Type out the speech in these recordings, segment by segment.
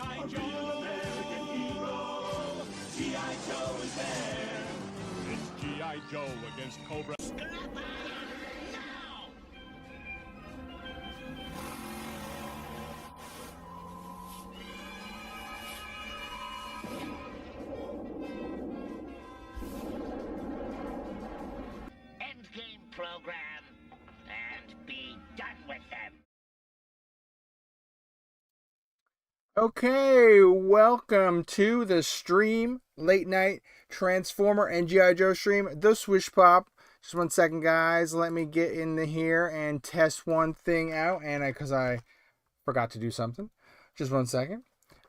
G.I. Joe, American hero. G.I. Joe is there. It's G.I. Joe against Cobra. Endgame program, and be done with them. Okay, welcome to the stream, late night Transformer and G.I. Joe stream, the SwishPOP. Just 1 second, guys. Let me get into here and test one thing out, and because I forgot to do something. Just 1 second.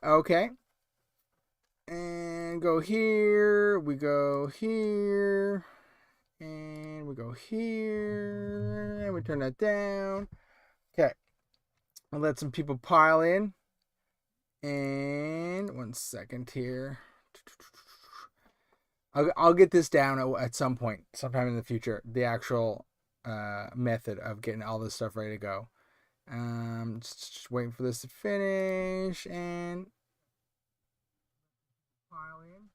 Okay. And go here. We go here. And we go here. And we turn that down. Okay. I'll let some people pile in. And 1 second here. I'll get this down at some point, sometime in the future, the actual method of getting all this stuff ready to go. Just waiting for this to finish and pile in.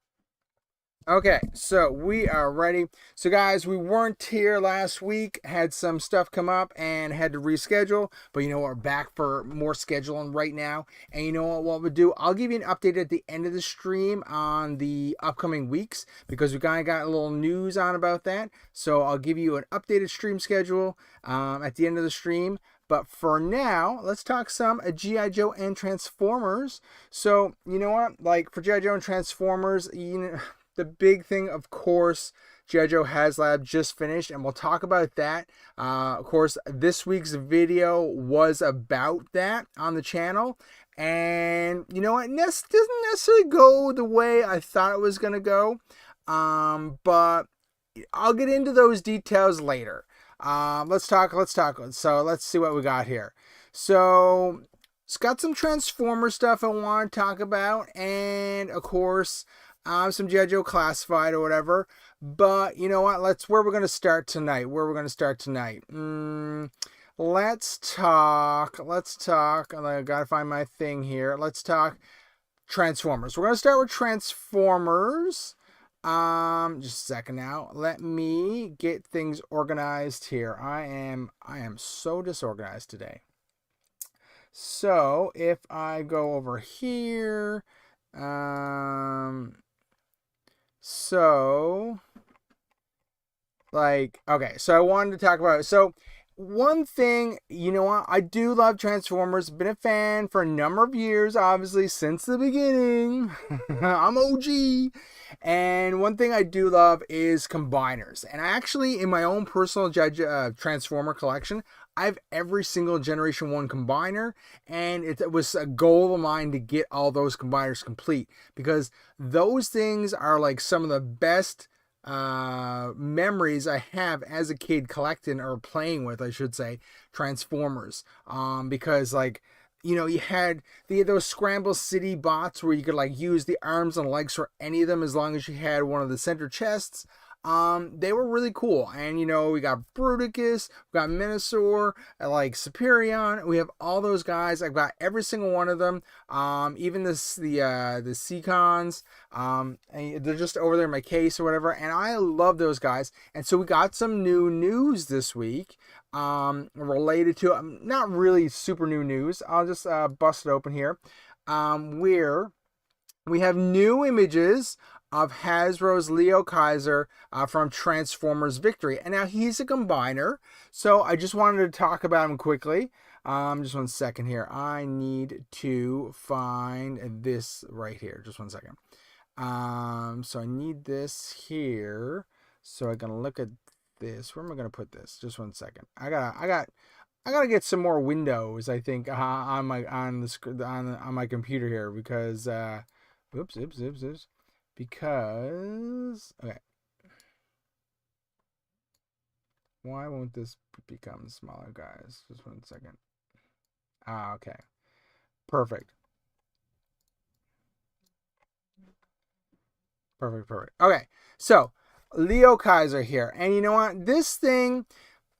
Okay, so we are ready. So guys, we weren't here last week, had some stuff come up and had to reschedule, but you know what, we're back for more scheduling right now. And you know what we'll do? I'll give you an update at the end of the stream on the upcoming weeks because we kind of got a little news on about that. So I'll give you an updated stream schedule at the end of the stream. But for now, let's talk some G.I. Joe and Transformers. So, you know what? Like for G.I. Joe and Transformers, you know, the big thing, of course, GIJoe HasLab just finished, and we'll talk about that. Of course, this week's video was about that on the channel. And, you know, it doesn't necessarily go the way I thought it was going to go. But I'll get into those details later. Let's talk. So let's see what we got here. So it's got some Transformer stuff I want to talk about. And, of course, some G.I. Joe Classified or whatever. But you know what? Where we're going to start tonight. Let's talk. I got to find my thing here. Let's talk Transformers. We're going to start with Transformers. Just a second now. Let me get things organized here. I am so disorganized today. So if I go over here, so I wanted to talk about it. So one thing, you know what, I do love Transformers. Been a fan for a number of years, obviously since the beginning. I'm OG. And one thing I do love is combiners. And I actually, in my own personal Transformer collection, I have every single Generation 1 combiner, and it was a goal of mine to get all those combiners complete because those things are like some of the best memories I have as a kid collecting or playing with, I should say, Transformers. Because like, you know, you had those Scramble City bots where you could like use the arms and legs for any of them as long as you had one of the center chests. They were really cool. And, you know, we got Bruticus, we got Minosaur, like Superion. We have all those guys. I've got every single one of them. Even the Seacons. They're just over there in my case or whatever. And I love those guys. And so we got some new news this week, related to, not really super new news. I'll just, bust it open here. Where we have new images of Hasbro's Leo Kaiser from Transformers Victory. And now he's a combiner, so I just wanted to talk about him quickly. Just 1 second here. I need to find this right here. Just 1 second. So I need this here, so I can look at this. Where am I gonna put this? Just 1 second. I gotta get some more windows, I think, on my computer here because oops. Because, okay, why won't this become smaller, guys? Just 1 second. Okay, perfect. Okay, so Leo Kaiser here, and you know what? This thing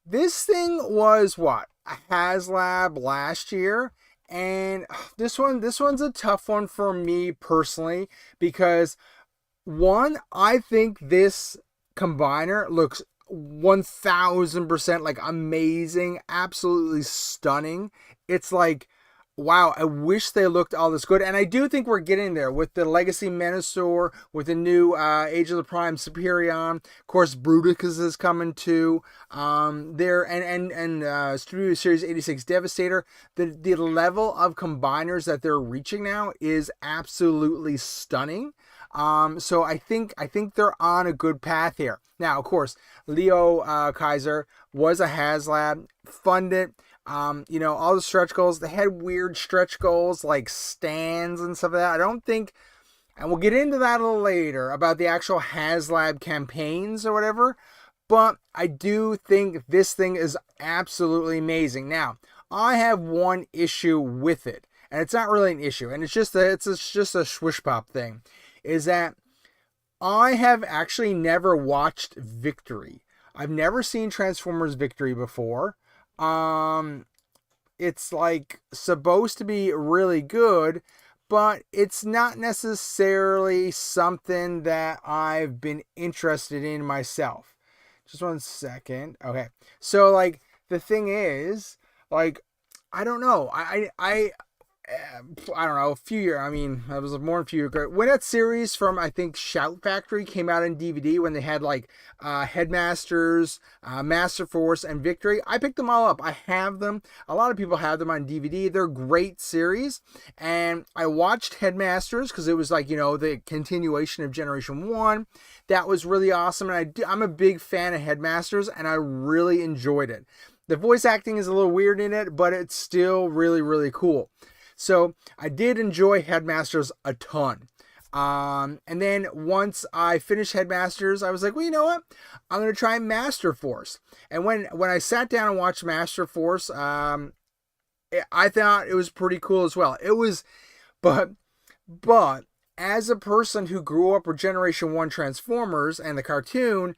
was what, a HasLab last year, And this one's a tough one for me personally because one, I think this combiner looks 1000% like amazing, absolutely stunning. It's like, wow, I wish they looked all this good. And I do think we're getting there with the Legacy Menasor, with the new Age of the Prime Superion. Of course, Bruticus is coming too. There and Studio Series 86 Devastator. The level of combiners that they're reaching now is absolutely stunning. So I think they're on a good path here. Now, of course, Leo Kaiser was a HasLab, funded. All the stretch goals, they had weird stretch goals like stands and stuff like that. I don't think, and we'll get into that a little later about the actual HasLab campaigns or whatever, but I do think this thing is absolutely amazing. Now, I have one issue with it, and it's not really an issue, and it's just a SwishPOP thing, is that I have actually never watched Victory. I've never seen Transformers Victory before. It's like supposed to be really good, but it's not necessarily something that I've been interested in myself. Just one second. Okay. So like the thing is, like, I don't know. I don't know, a few years, I mean, I was more than a few years ago. When that series from, I think, Shout Factory came out in DVD, when they had, like, Headmasters, Master Force, and Victory, I picked them all up. I have them. A lot of people have them on DVD. They're great series. And I watched Headmasters, because it was, like, the continuation of Generation 1. That was really awesome. And I'm a big fan of Headmasters, and I really enjoyed it. The voice acting is a little weird in it, but it's still really, really cool. So I did enjoy Headmasters a ton. And then once I finished Headmasters, I was like, well, you know what? I'm going to try Master Force. And when I sat down and watched Master Force, I thought it was pretty cool as well. It was, but as a person who grew up with Generation 1 Transformers and the cartoon,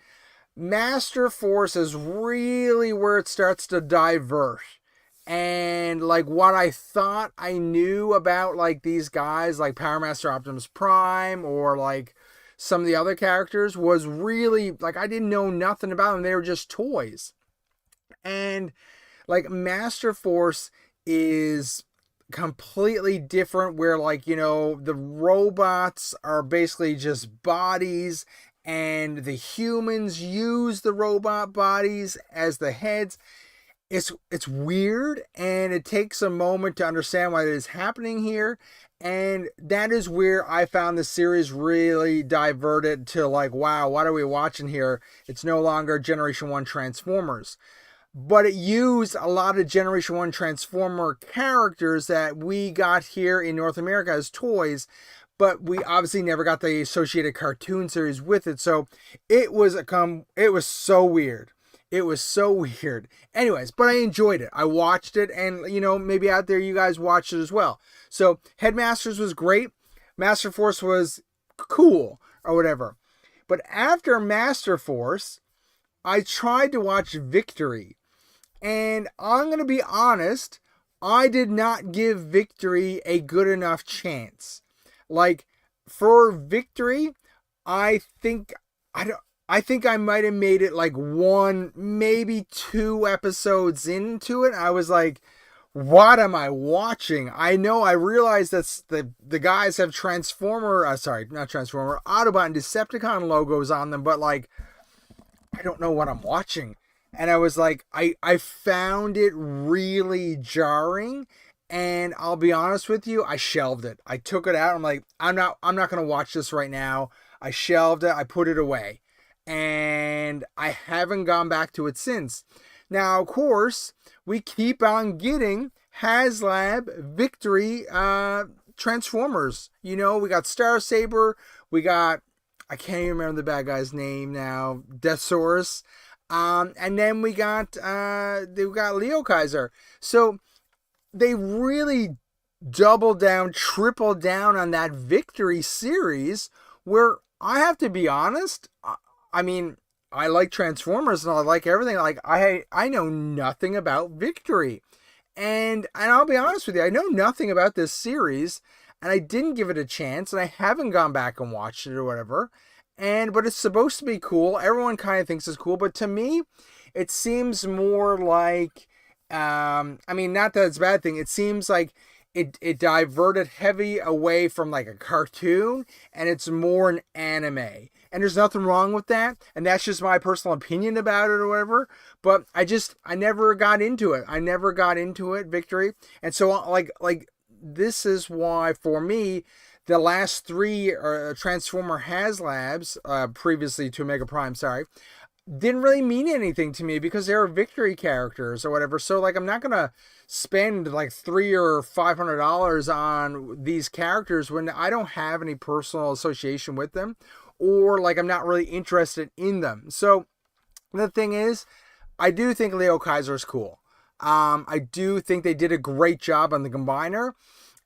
Master Force is really where it starts to diverge. And like what I thought I knew about like these guys like Power Master Optimus Prime or like some of the other characters was really like I didn't know nothing about them. They were just toys. And like Master Force is completely different where like, the robots are basically just bodies and the humans use the robot bodies as the heads. It's weird, and it takes a moment to understand what is happening here, and that is where I found the series really diverted to like, wow, what are we watching here? It's no longer Generation 1 Transformers. But it used a lot of Generation 1 Transformer characters that we got here in North America as toys, but we obviously never got the associated cartoon series with it, so it was so weird. It was so weird. Anyways, but I enjoyed it. I watched it, and, maybe out there you guys watched it as well. So, Headmasters was great. Master Force was cool, or whatever. But after Master Force, I tried to watch Victory. And I'm going to be honest, I did not give Victory a good enough chance. Like, for Victory, I think I might have made it like 1, maybe 2 episodes into it. I was like, what am I watching? I realized that the guys have Autobot and Decepticon logos on them, but like, I don't know what I'm watching. And I was like, I found it really jarring. And I'll be honest with you, I shelved it. I took it out. I'm like, I'm not going to watch this right now. I shelved it. I put it away. And I haven't gone back to it since. Now, of course, we keep on getting HasLab Victory Transformers. We got Star Saber, we got, I can't even remember the bad guy's name now, Deathsaurus, and then we got Leo Kaiser. So they really doubled down, tripled down on that Victory series, where I have to be honest, I mean, I like Transformers and I like everything. Like I know nothing about Victory. And I'll be honest with you, I know nothing about this series, and I didn't give it a chance, and I haven't gone back and watched it or whatever. But it's supposed to be cool. Everyone kind of thinks it's cool, but to me, it seems more like, I mean, not that it's a bad thing. It seems like it diverted heavy away from like a cartoon, and it's more an anime. And there's nothing wrong with that, and that's just my personal opinion about it or whatever. But I never got into it. I never got into it, Victory. And so like this is why for me, the last three Transformer HasLabs, previously to Omega Prime, sorry, didn't really mean anything to me because they were Victory characters or whatever. So like I'm not gonna spend like $300 or $500 on these characters when I don't have any personal association with them, or like I'm not really interested in them. So the thing is, I do think Leo Kaiser is cool. I do think they did a great job on the combiner.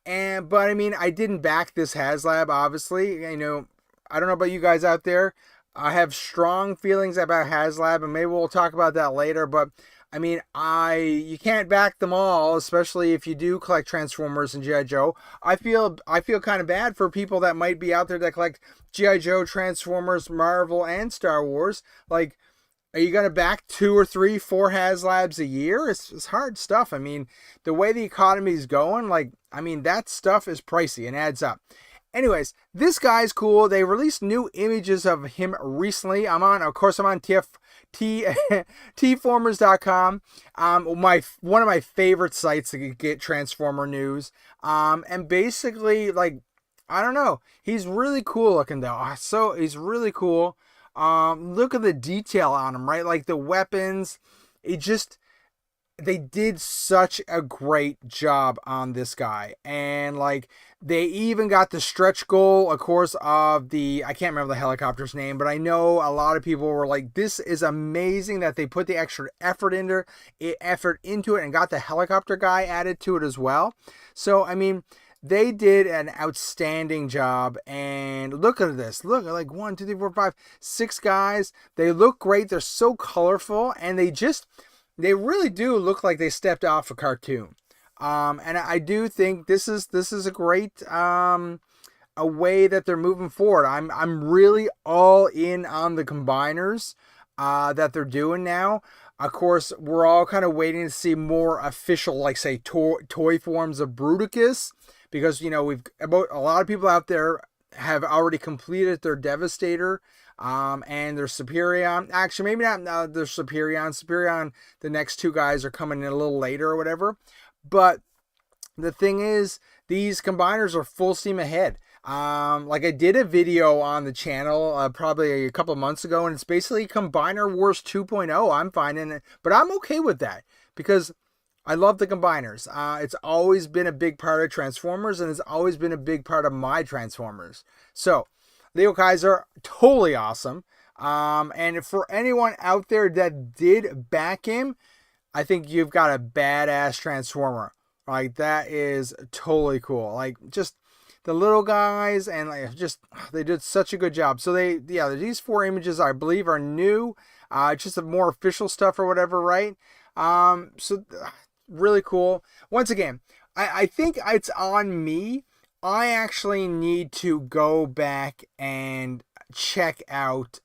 But I mean, I didn't back this HasLab, obviously. You know, I don't know about you guys out there. I have strong feelings about HasLab, and maybe we'll talk about that later. But I mean, you can't back them all, especially if you do collect Transformers and G.I. Joe. I feel kind of bad for people that might be out there that collect G.I. Joe, Transformers, Marvel, and Star Wars. Like, are you going to back 2 or 3, 4 HasLabs a year? It's hard stuff. I mean, the way the economy is going, like, I mean, that stuff is pricey and adds up. Anyways, this guy's cool. They released new images of him recently. I'm on tformers.com. One of my favorite sites to get Transformer news. And basically, like, I don't know. He's really cool looking though. So he's really cool. Look at the detail on him, right? Like the weapons. They did such a great job on this guy. And like they even got the stretch goal, of course, of I can't remember the helicopter's name, but I know a lot of people were like, this is amazing that they put the extra effort into it and got the helicopter guy added to it as well. So, I mean, they did an outstanding job. And look at this. Look, like 1, 2, 3, 4, 5, 6 guys. They look great. They're so colorful, and they really do look like they stepped off a cartoon. And I do think this is a great a way that they're moving forward. I'm really all in on the combiners that they're doing now. Of course, we're all kind of waiting to see more official, like say toy forms of Bruticus, because you know a lot of people out there have already completed their Devastator. And there's Superion. Actually, maybe not. There's Superion. Superion, the next 2 guys are coming in a little later or whatever. But the thing is, these combiners are full steam ahead. Like I did a video on the channel probably a couple of months ago, and it's basically Combiner Wars 2.0. I'm finding it, but I'm okay with that because I love the combiners. It's always been a big part of Transformers, and it's always been a big part of my Transformers. So Leo Kaiser, totally awesome. And for anyone out there that did back him, I think you've got a badass Transformer. Like, that is totally cool. Like, just the little guys, and like, they did such a good job. So these 4 images, I believe, are new. Just more official stuff or whatever, right? Really cool. Once again, I think it's on me. I actually need to go back and check out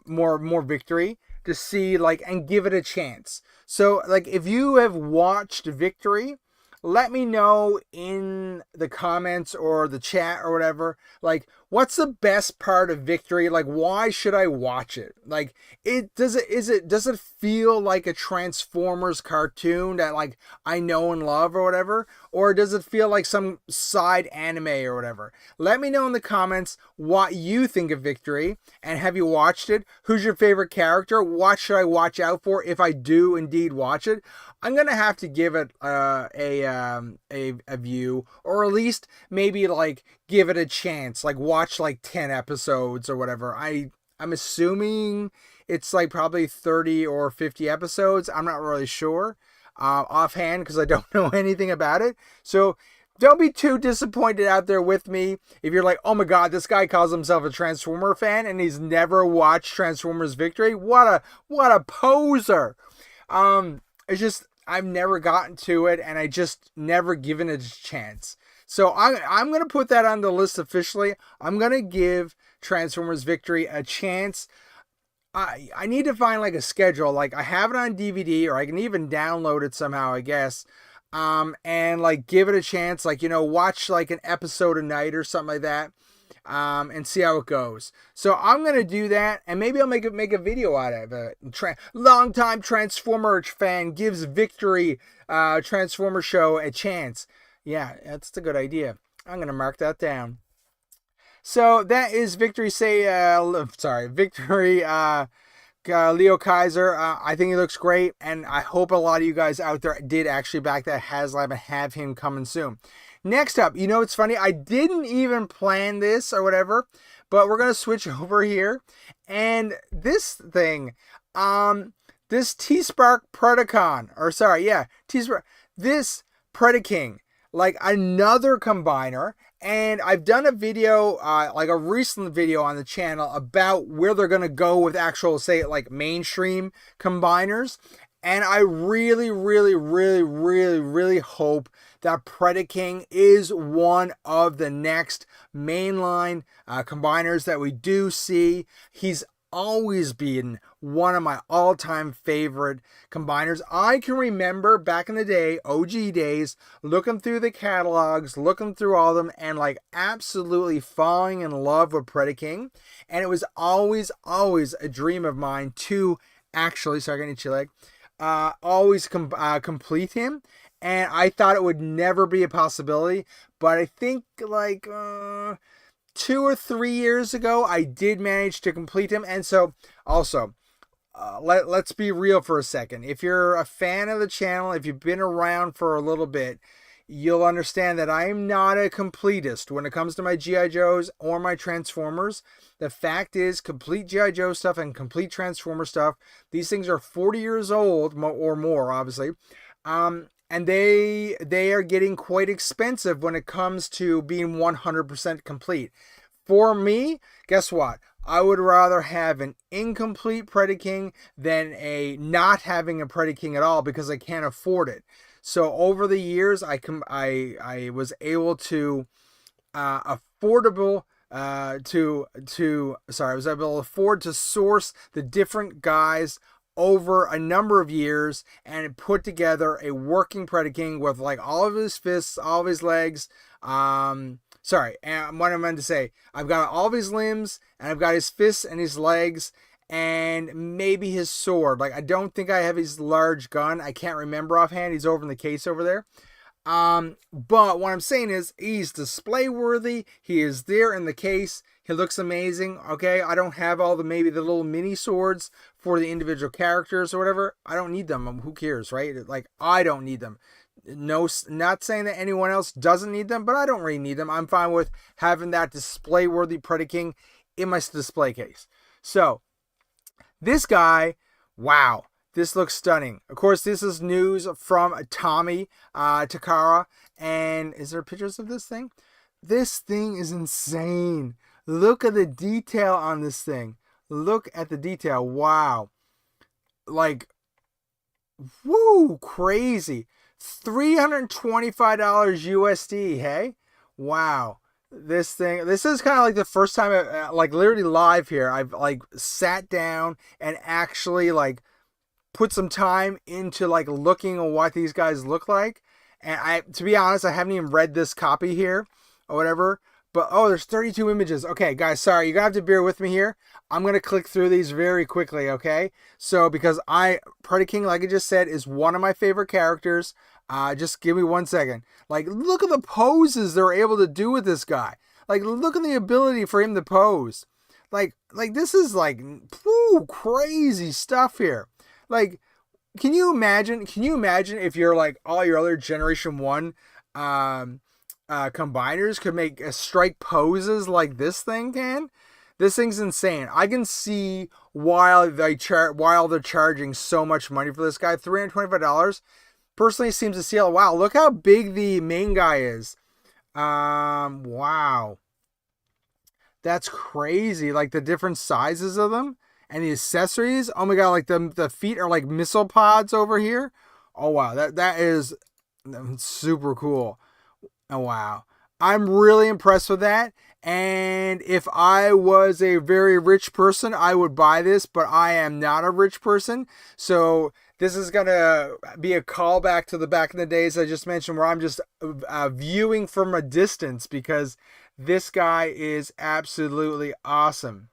more Victory to see, like, and give it a chance. So like if you have watched Victory, let me know in the comments or the chat or whatever, like, what's the best part of Victory? Like, why should I watch it? Like, does it feel like a Transformers cartoon that like I know and love or whatever? Or does it feel like some side anime or whatever? Let me know in the comments what you think of Victory, and have you watched it? Who's your favorite character? What should I watch out for if I do indeed watch it? I'm gonna have to give it a view, or at least maybe like give it a chance, like watch like 10 episodes or whatever. I'm assuming it's like probably 30 or 50 episodes. I'm not really sure offhand because I don't know anything about it. So don't be too disappointed out there with me if you're like, oh my god, this guy calls himself a Transformer fan and he's never watched Transformers Victory. What a poser. It's just I've never gotten to it and I just never given it a chance. So I'm gonna put that on the list officially. I'm gonna give Transformers Victory a chance. I need to find like a schedule. Like I have it on DVD or I can even download it somehow, I guess. And like give it a chance, like, you know, watch like an episode a night or something like that, and see how it goes. So I'm gonna do that, and maybe I'll make a video out of it. Longtime Transformer fan gives Victory Transformer show a chance. Yeah, that's a good idea. I'm gonna mark that down. So that is Victory. Victory. Leo Kaiser, I think he looks great, and I hope a lot of you guys out there did actually back that HasLab and have him coming soon. Next up, you know, it's funny, I didn't even plan this or whatever, but we're going to switch over here, and this thing, this T-Spark Predacon, this Predaking, like another combiner. And I've done a video, like a recent video on the channel about where they're going to go with actual, say, like mainstream combiners. And I really, really, really, really, really hope that Predaking is one of the next mainline combiners that we do see. He's always been one of my all-time favorite combiners. I can remember back in the day, OG days, looking through the catalogs, looking through all of them, and like absolutely falling in love with Predaking. And it was always a dream of mine to actually, sorry, I got your leg, always complete him. And I thought it would never be a possibility, but I think like 2 or 3 years ago, I did manage to complete him. And so, also, let's be real for a second. If you're a fan of the channel, if you've been around for a little bit, you'll understand that I am not a completist when it comes to my G.I. Joes or my Transformers. The fact is, complete G.I. Joe stuff and complete Transformer stuff, these things are 40 years old or more, obviously. And they are getting quite expensive when it comes to being 100% complete. For me, guess what? I would rather have an incomplete Predaking than a not having a Predaking at all because I can't afford it. So over the years, I was able to I was able to afford to source the different guys over a number of years and put together a working Predaking with like all of his fists, all of his legs. And what I meant to say, I've got all of his limbs and I've got his fists and his legs and maybe his sword. Like I don't think I have his large gun. I can't remember offhand. He's over in the case over there. But what I'm saying is he's display worthy. He is there in the case. He looks amazing. Okay. I don't have all maybe the little mini swords for the individual characters or whatever. I don't need them. Who cares, right? Like I don't need them. No, not saying that anyone else doesn't need them, but I don't really need them. I'm fine with having that display worthy Predaking in my display case. So this guy, wow. This looks stunning. Of course, this is news from Tommy Takara. And is there pictures of this thing? This thing is insane. Look at the detail on this thing. Look at the detail. Wow. Like, woo, crazy. $325 USD, hey? Wow. This is kind of like the first time, like literally live here, I've like sat down and actually like put some time into like looking at what these guys look like. And to be honest, I haven't even read this copy here or whatever. But oh, there's 32 images. Okay, guys, sorry, you're gonna have to bear with me here. I'm gonna click through these very quickly, okay? So because Predaking, like I just said, is one of my favorite characters. Just give me 1 second. Like, look at the poses they're able to do with this guy. Like, look at the ability for him to pose. Like this is like, whoo, crazy stuff here. Like, can you imagine if you're like all your other Generation 1 combiners could make strike poses like this thing can? This thing's insane. I can see why they're charging so much money for this guy. $325 personally seems to see, wow, look how big the main guy is. Wow. That's crazy. Like the different sizes of them and the accessories. Oh my god, like the feet are like missile pods over here. Oh wow, that is super cool. Oh wow. I'm really impressed with that. And if I was a very rich person, I would buy this, but I am not a rich person. So this is going to be a callback to the back in the days I just mentioned where I'm just viewing from a distance because this guy is absolutely awesome.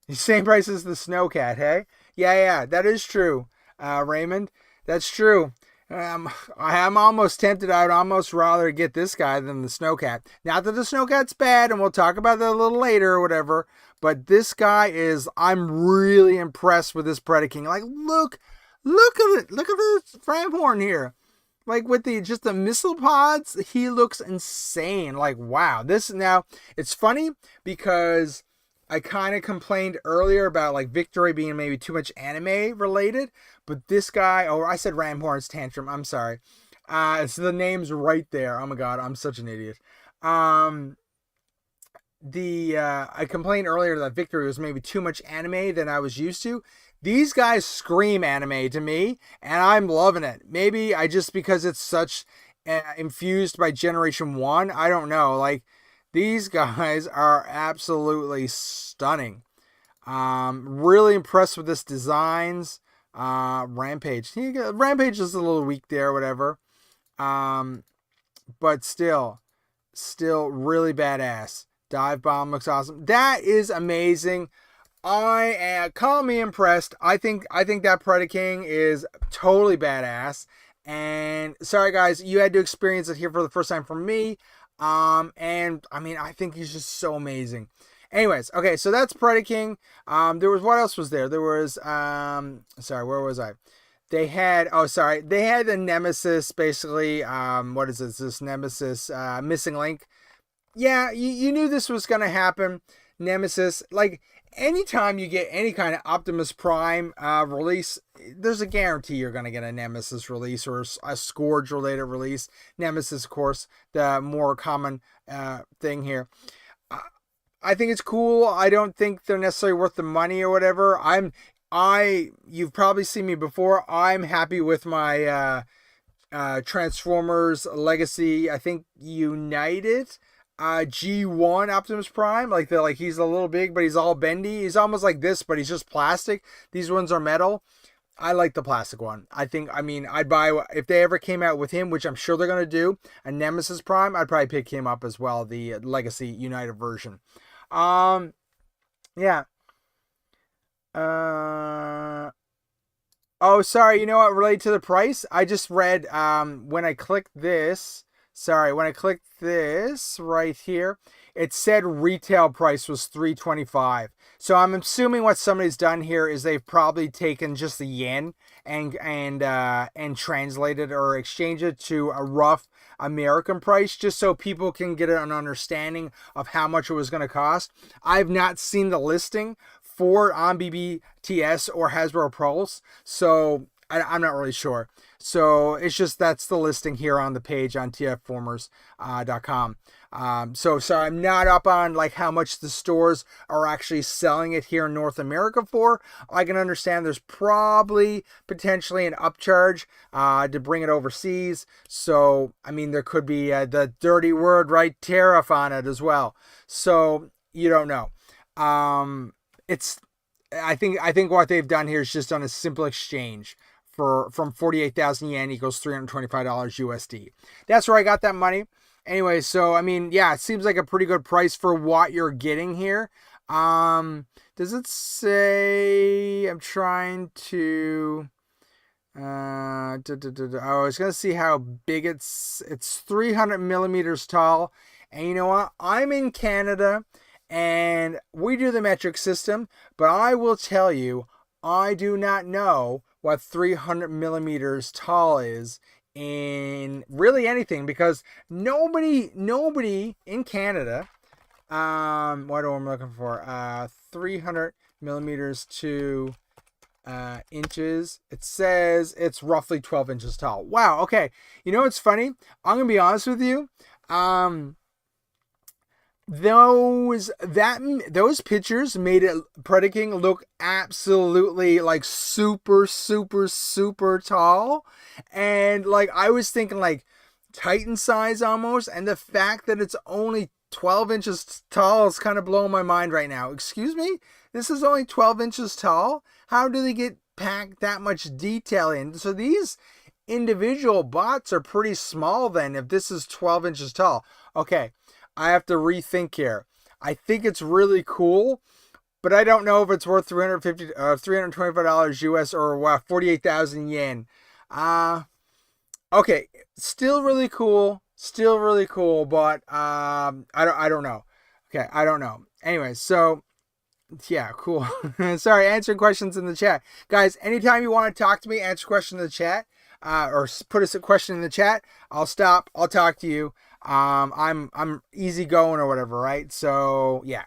The same price as the Snowcat, hey? Yeah, that is true, Raymond. That's true. I'm almost tempted. I would almost rather get this guy than the Snowcat. Not that the Snowcat's bad, and we'll talk about that a little later or whatever. But this guy is. I'm really impressed with this Predaking. Like, look at it. Look at this frame horn here. Like with the missile pods, he looks insane. Like, wow. This now it's funny because I kind of complained earlier about like Victory being maybe too much anime related, but this guy, oh, I said Ramhorn's Tantrum. I'm sorry. So the name's right there. Oh my god, I'm such an idiot. I complained earlier that Victory was maybe too much anime than I was used to. These guys scream anime to me, and I'm loving it. Maybe I just because it's such infused by Generation 1. I don't know. Like, these guys are absolutely stunning. Really impressed with this designs. Rampage. Rampage is a little weak there, whatever. But still really badass. Dive Bomb looks awesome. That is amazing. Call me impressed. I think that Predaking is totally badass. And sorry guys, you had to experience it here for the first time from me. And I mean, I think he's just so amazing. Anyways, okay, so that's Predaking. There was, what else was there? There was, sorry, where was I? They had the Nemesis, basically. What is this Nemesis, Missing Link. Yeah, you knew this was going to happen. Nemesis, like, anytime you get any kind of Optimus Prime release, there's a guarantee you're going to get a Nemesis release or a Scourge related release. Nemesis, of course, the more common thing here. I think it's cool. I don't think they're necessarily worth the money or whatever. You've probably seen me before. I'm happy with my Transformers Legacy, I think United G1 Optimus Prime. Like he's a little big, but he's all bendy. He's almost like this, but he's just plastic. These ones are metal. I like the plastic one. I'd buy, if they ever came out with him, which I'm sure they're going to do, a Nemesis Prime, I'd probably pick him up as well, the Legacy United version. Yeah. Oh, sorry, you know what, related to the price? I just read, when I clicked this right here, it said retail price was $325. So I'm assuming what somebody's done here is they've probably taken just the yen and translated or exchanged it to a rough American price, just so people can get an understanding of how much it was going to cost. I've not seen the listing for it on BBTS or Hasbro Pulse, so I'm not really sure. So it's just, that's the listing here on the page on tfformers.com. So I'm not up on like how much the stores are actually selling it here in North America for. I can understand there's probably potentially an upcharge to bring it overseas. So, I mean, there could be the dirty word, right, tariff on it as well. So you don't know. I think what they've done here is just done a simple exchange from 48,000 yen equals $325 USD. That's where I got that money. Anyway, so I mean, yeah, it seems like a pretty good price for what you're getting here. Does it say? I'm trying to. I was gonna see how big it's 300 millimeters tall, and you know what? I'm in Canada, and we do the metric system, but I will tell you, I do not know what 300 millimeters tall is in really anything, because nobody in Canada, what am I looking for? 300 millimeters to inches. It says it's roughly 12 inches tall. Wow. Okay. You know what's funny? I'm gonna be honest with you. Those pictures made it Predaking look absolutely like super tall, and like I was thinking like Titan size almost, and the fact that it's only 12 inches tall is kind of blowing my mind right now. Excuse me? This is only 12 inches tall? How do they get packed that much detail in? So these individual bots are pretty small then if this is 12 inches tall. Okay, I have to rethink here. I think it's really cool, but I don't know if it's worth $325 US or 48,000 yen. Okay, still really cool, but I don't know. Okay, I don't know. Anyway, so yeah, cool. Sorry, answering questions in the chat, guys. Anytime you want to talk to me, answer a question in the chat, or put us a question in the chat. I'll stop. I'll talk to you. I'm easygoing or whatever, right? So yeah.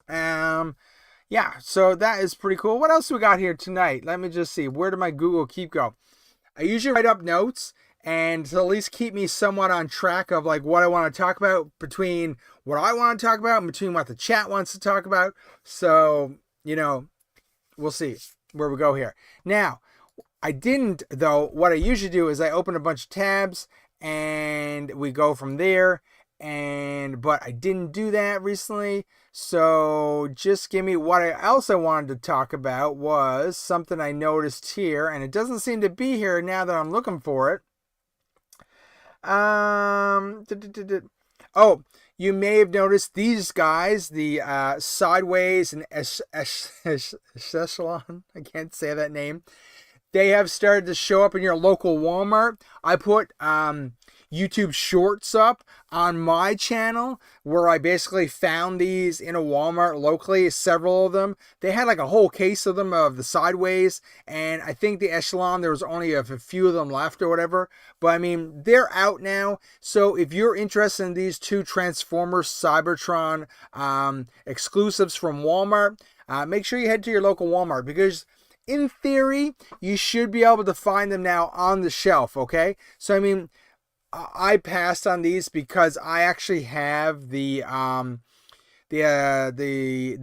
Yeah, so that is pretty cool. What else we got here tonight? Let me just see. Where did my Google Keep go? I usually write up notes and to at least keep me somewhat on track of like what I want to talk about, between what I want to talk about and between what the chat wants to talk about. So, you know, we'll see where we go here. Now, I didn't though. What I usually do is I open a bunch of tabs and we go from there, but I didn't do that recently, so just give me what else I wanted to talk about was something I noticed here, and it doesn't seem to be here now that I'm looking for it. Oh, you may have noticed these guys, the Sideways and Echelon, I can't say that name. They have started to show up in your local Walmart. I put YouTube Shorts up on my channel where I basically found these in a Walmart locally, several of them. They had like a whole case of them, of the Sideways, and I think the Echelon, there was only a few of them left or whatever. But I mean, they're out now. So if you're interested in these two Transformers Cybertron exclusives from Walmart, make sure you head to your local Walmart, because in theory, you should be able to find them now on the shelf, okay? So, I mean, I passed on these because I actually have the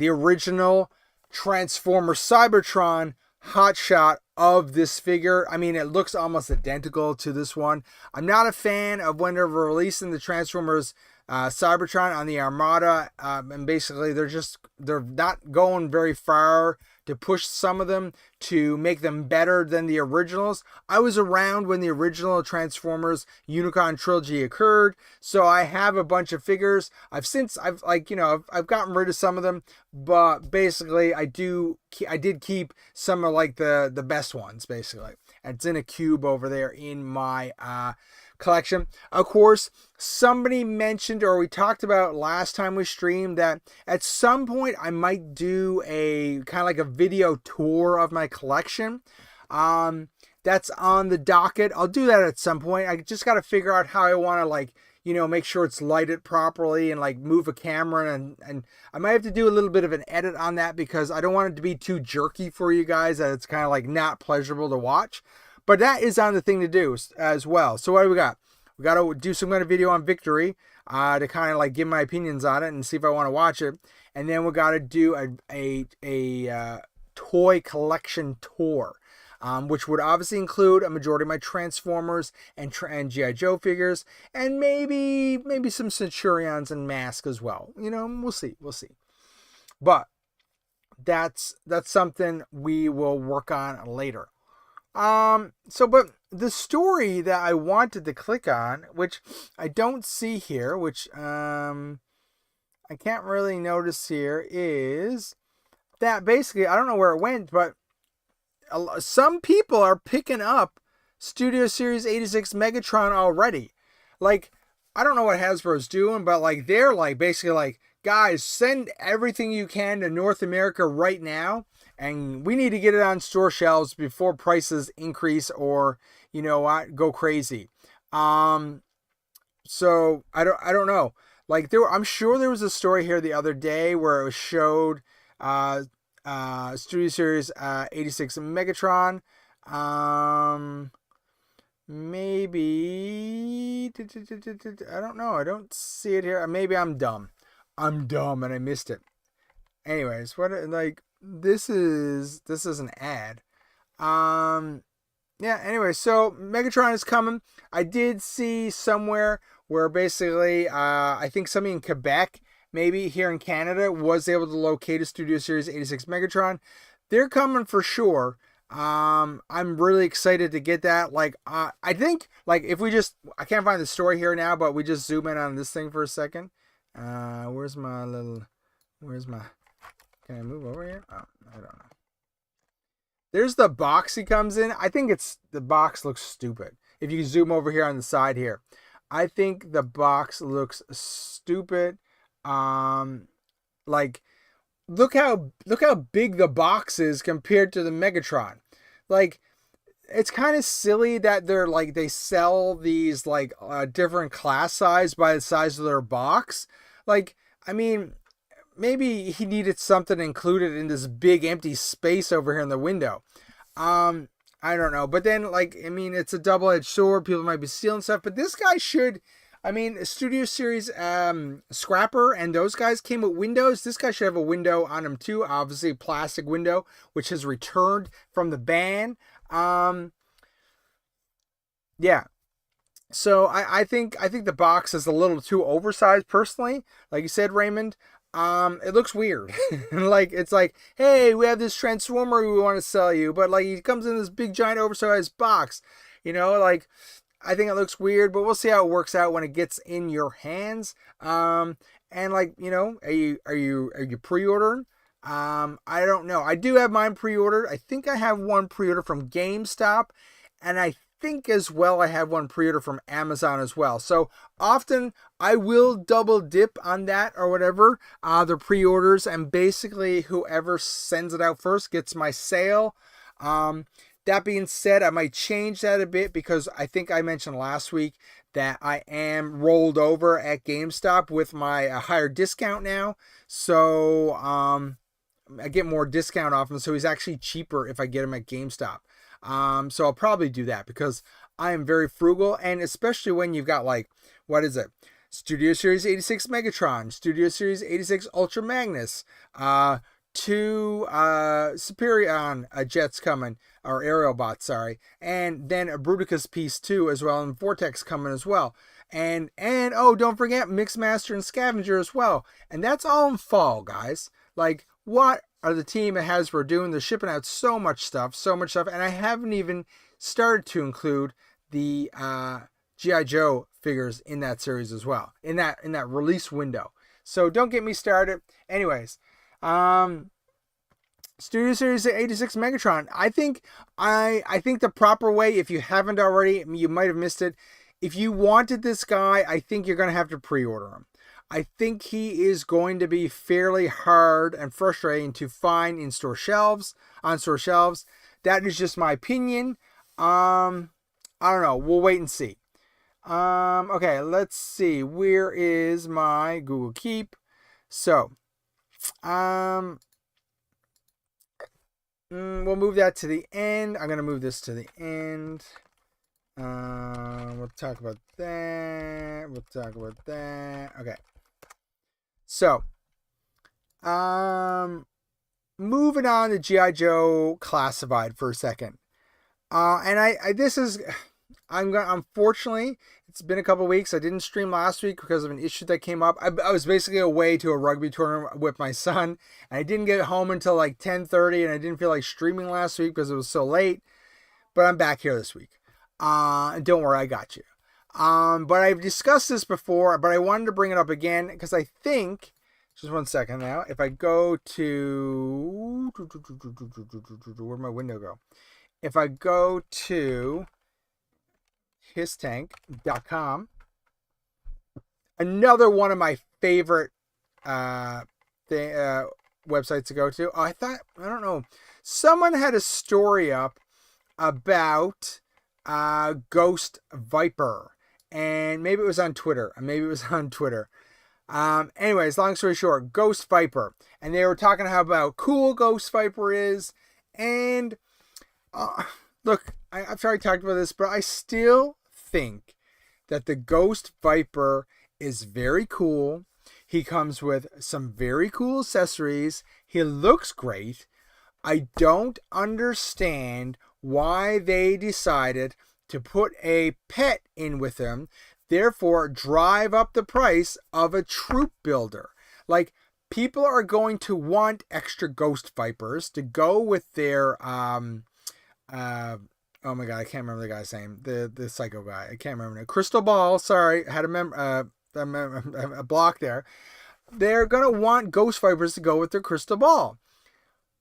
original Transformer Cybertron hotshot of this figure. I mean, it looks almost identical to this one. I'm not a fan of when they're releasing the Transformers Cybertron on the Armada, and basically they're not going very far to push some of them to make them better than the originals. I was around when the original Transformers Unicron trilogy occurred, so I have a bunch of figures. I've gotten rid of some of them, but basically I did keep some of like the best ones basically. And it's in a cube over there in my collection. Of course, somebody mentioned, or we talked about last time we streamed, that at some point I might do a kind of like a video tour of my collection. That's on the docket. I'll do that at some point. I just got to figure out how I want to, like, you know, make sure it's lighted properly and like move a camera, and I might have to do a little bit of an edit on that because I don't want it to be too jerky for you guys, that it's kind of like not pleasurable to watch. But that is on the thing to do as well. So what do we got? We got to do some kind of video on Victory to kind of like give my opinions on it and see if I want to watch it. And then we got to do a toy collection tour, which would obviously include a majority of my Transformers and GIJoe figures, and maybe some Centurions and Mask as well. You know, we'll see. But that's something we will work on later. But the story that I wanted to click on, which I don't see here, which I can't really notice here, is that basically, I don't know where it went, but some people are picking up Studio Series 86 Megatron already. Like, I don't know what Hasbro's doing, but like they're like basically like, guys, send everything you can to North America right now, and we need to get it on store shelves before prices increase or, you know what, go crazy. So I don't know. Like I'm sure there was a story here the other day where it was showed Studio Series 86 Megatron. Maybe I don't know. I don't see it here. Maybe I'm dumb. I'm dumb and I missed it. Anyways, what like this is an ad. Yeah, anyway, so Megatron is coming. I did see somewhere where basically I think somebody in Quebec, maybe here in Canada, was able to locate a Studio Series 86 Megatron. They're coming for sure. I'm really excited to get that. Like, I think, like, if we just, I can't find the story here now, but we just zoom in on this thing for a second. Where's my, can I move over here? Oh, I don't know. There's the box he comes in. I think the box looks stupid. If you zoom over here on the side here, I think the box looks stupid. Like, look how big the box is compared to the Megatron. Like, it's kind of silly that they sell these different class size by the size of their box. Like, I mean, maybe he needed something included in this big empty space over here in the window. I don't know. But then, I mean, it's a double-edged sword. People might be stealing stuff. But this guy should, I mean, Studio Series Scrapper and those guys came with windows. This guy should have a window on him too. Obviously, a plastic window, which has returned from the ban. Yeah. So I think the box is a little too oversized personally. Like you said, Raymond. It looks weird. It's like, hey, we have this Transformer we want to sell you, but he comes in this big giant oversized box. I think it looks weird, but we'll see how it works out when it gets in your hands. And are you pre-ordering? I don't know. I do have mine pre-ordered. I think I have one pre-order from GameStop, and I think as well I have one pre-order from Amazon as well. So often I will double dip on that or whatever, the pre-orders, and basically whoever sends it out first gets my sale. That being said, I might change that a bit because I think I mentioned last week that I am rolled over at GameStop with my higher discount now. So I get more discount off him, so he's actually cheaper if I get him at GameStop. So I'll probably do that because I am very frugal, and especially when you've got what is it? Studio Series 86 Megatron, Studio Series 86 Ultra Magnus, 2 Superion jets coming, or aerial bots, sorry, and then a Bruticus piece too as well, and Vortex coming as well. And oh, don't forget Mixmaster and Scavenger as well. And that's all in fall, guys. What are the team at Hasbro doing? They're shipping out so much stuff, and I haven't even started to include the GIJoe figures in that series as well, in that release window. So don't get me started. Anyways, Studio Series 86 Megatron. I think the proper way, if you haven't already, you might have missed it. If you wanted this guy, I think you're going to have to pre-order him. I think he is going to be fairly hard and frustrating to find on store shelves. That is just my opinion. I don't know. We'll wait and see. Okay, let's see. Where is my Google Keep? So, we'll move that to the end. I'm going to move this to the end. We'll talk about that. Okay. So, moving on to GIJoe Classified for a second. Unfortunately, it's been a couple weeks. I didn't stream last week because of an issue that came up. I was basically away to a rugby tournament with my son, and I didn't get home until 10:30, and I didn't feel like streaming last week because it was so late. But I'm back here this week. And don't worry, I got you. But I've discussed this before, but I wanted to bring it up again because I think, just one second now, if I go to, where'd my window go? If I go to histank.com, another one of my favorite websites to go to. Oh, I don't know, someone had a story up about Ghost Viper, and maybe it was on Twitter. Anyways, long story short, Ghost Viper. And they were talking about how cool Ghost Viper is. And look, I've already talked about this, but I still think that the Ghost Viper is very cool. He comes with some very cool accessories. He looks great. I don't understand why they decided to put a pet in with him, therefore drive up the price of a troop builder. Like, people are going to want extra Ghost Vipers to go with their oh my god, I can't remember the guy's name. The psycho guy. I can't remember. Crystal Ball. Sorry, I had a block there. They're gonna want Ghost Vipers to go with their Crystal Ball.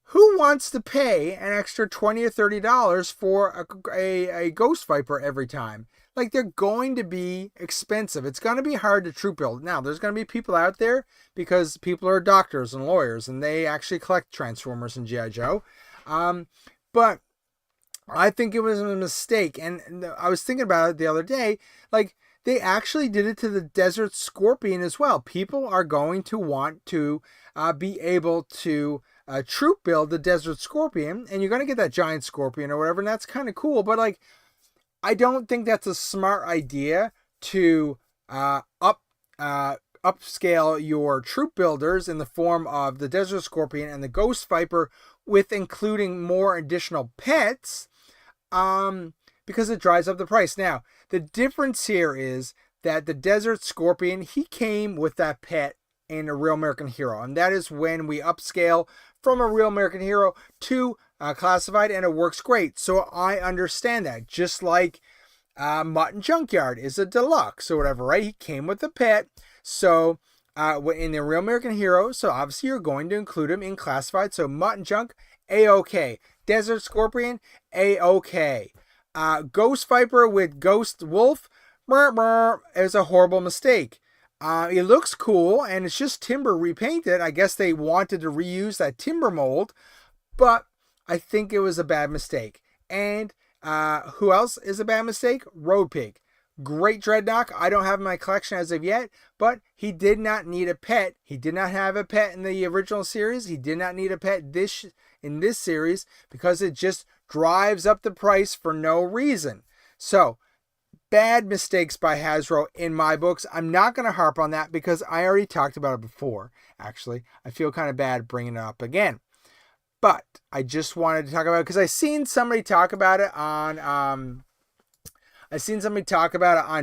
Who wants to pay an extra $20 or $30 for a Ghost Viper every time? Like, they're going to be expensive. It's going to be hard to troop build. Now, there's going to be people out there, because people are doctors and lawyers, and they actually collect Transformers and G.I. Joe. But I think it was a mistake. And I was thinking about it the other day. Like, they actually did it to the Desert Scorpion as well. People are going to want to be able to troop build the Desert Scorpion, and you're going to get that giant scorpion or whatever, and that's kind of cool. But, like, I don't think that's a smart idea to upscale your troop builders in the form of the Desert Scorpion and the Ghost Viper, with including more additional pets, because it drives up the price. Now, the difference here is that the Desert Scorpion, he came with that pet in a Real American Hero, and that is when we upscale from a Real American Hero to classified, and it works great. So I understand that. Just like Mutton Junkyard is a deluxe or whatever, right? He came with the pet. So in the Real American Hero, so obviously you're going to include him in classified. So Mutton Junk, A-OK. Desert Scorpion, A-OK. Ghost Viper with Ghost Wolf, is a horrible mistake. It looks cool, and it's just timber repainted. I guess they wanted to reuse that timber mold, but I think it was a bad mistake. And who else is a bad mistake? Road Pig. Great Dreadnought. I don't have in my collection as of yet, but he did not need a pet. He did not have a pet in the original series. He did not need a pet in this series, because it just drives up the price for no reason. So, bad mistakes by Hasbro in my books. I'm not going to harp on that, because I already talked about it before, actually. I feel kind of bad bringing it up again. But I just wanted to talk about it because I seen somebody talk about it on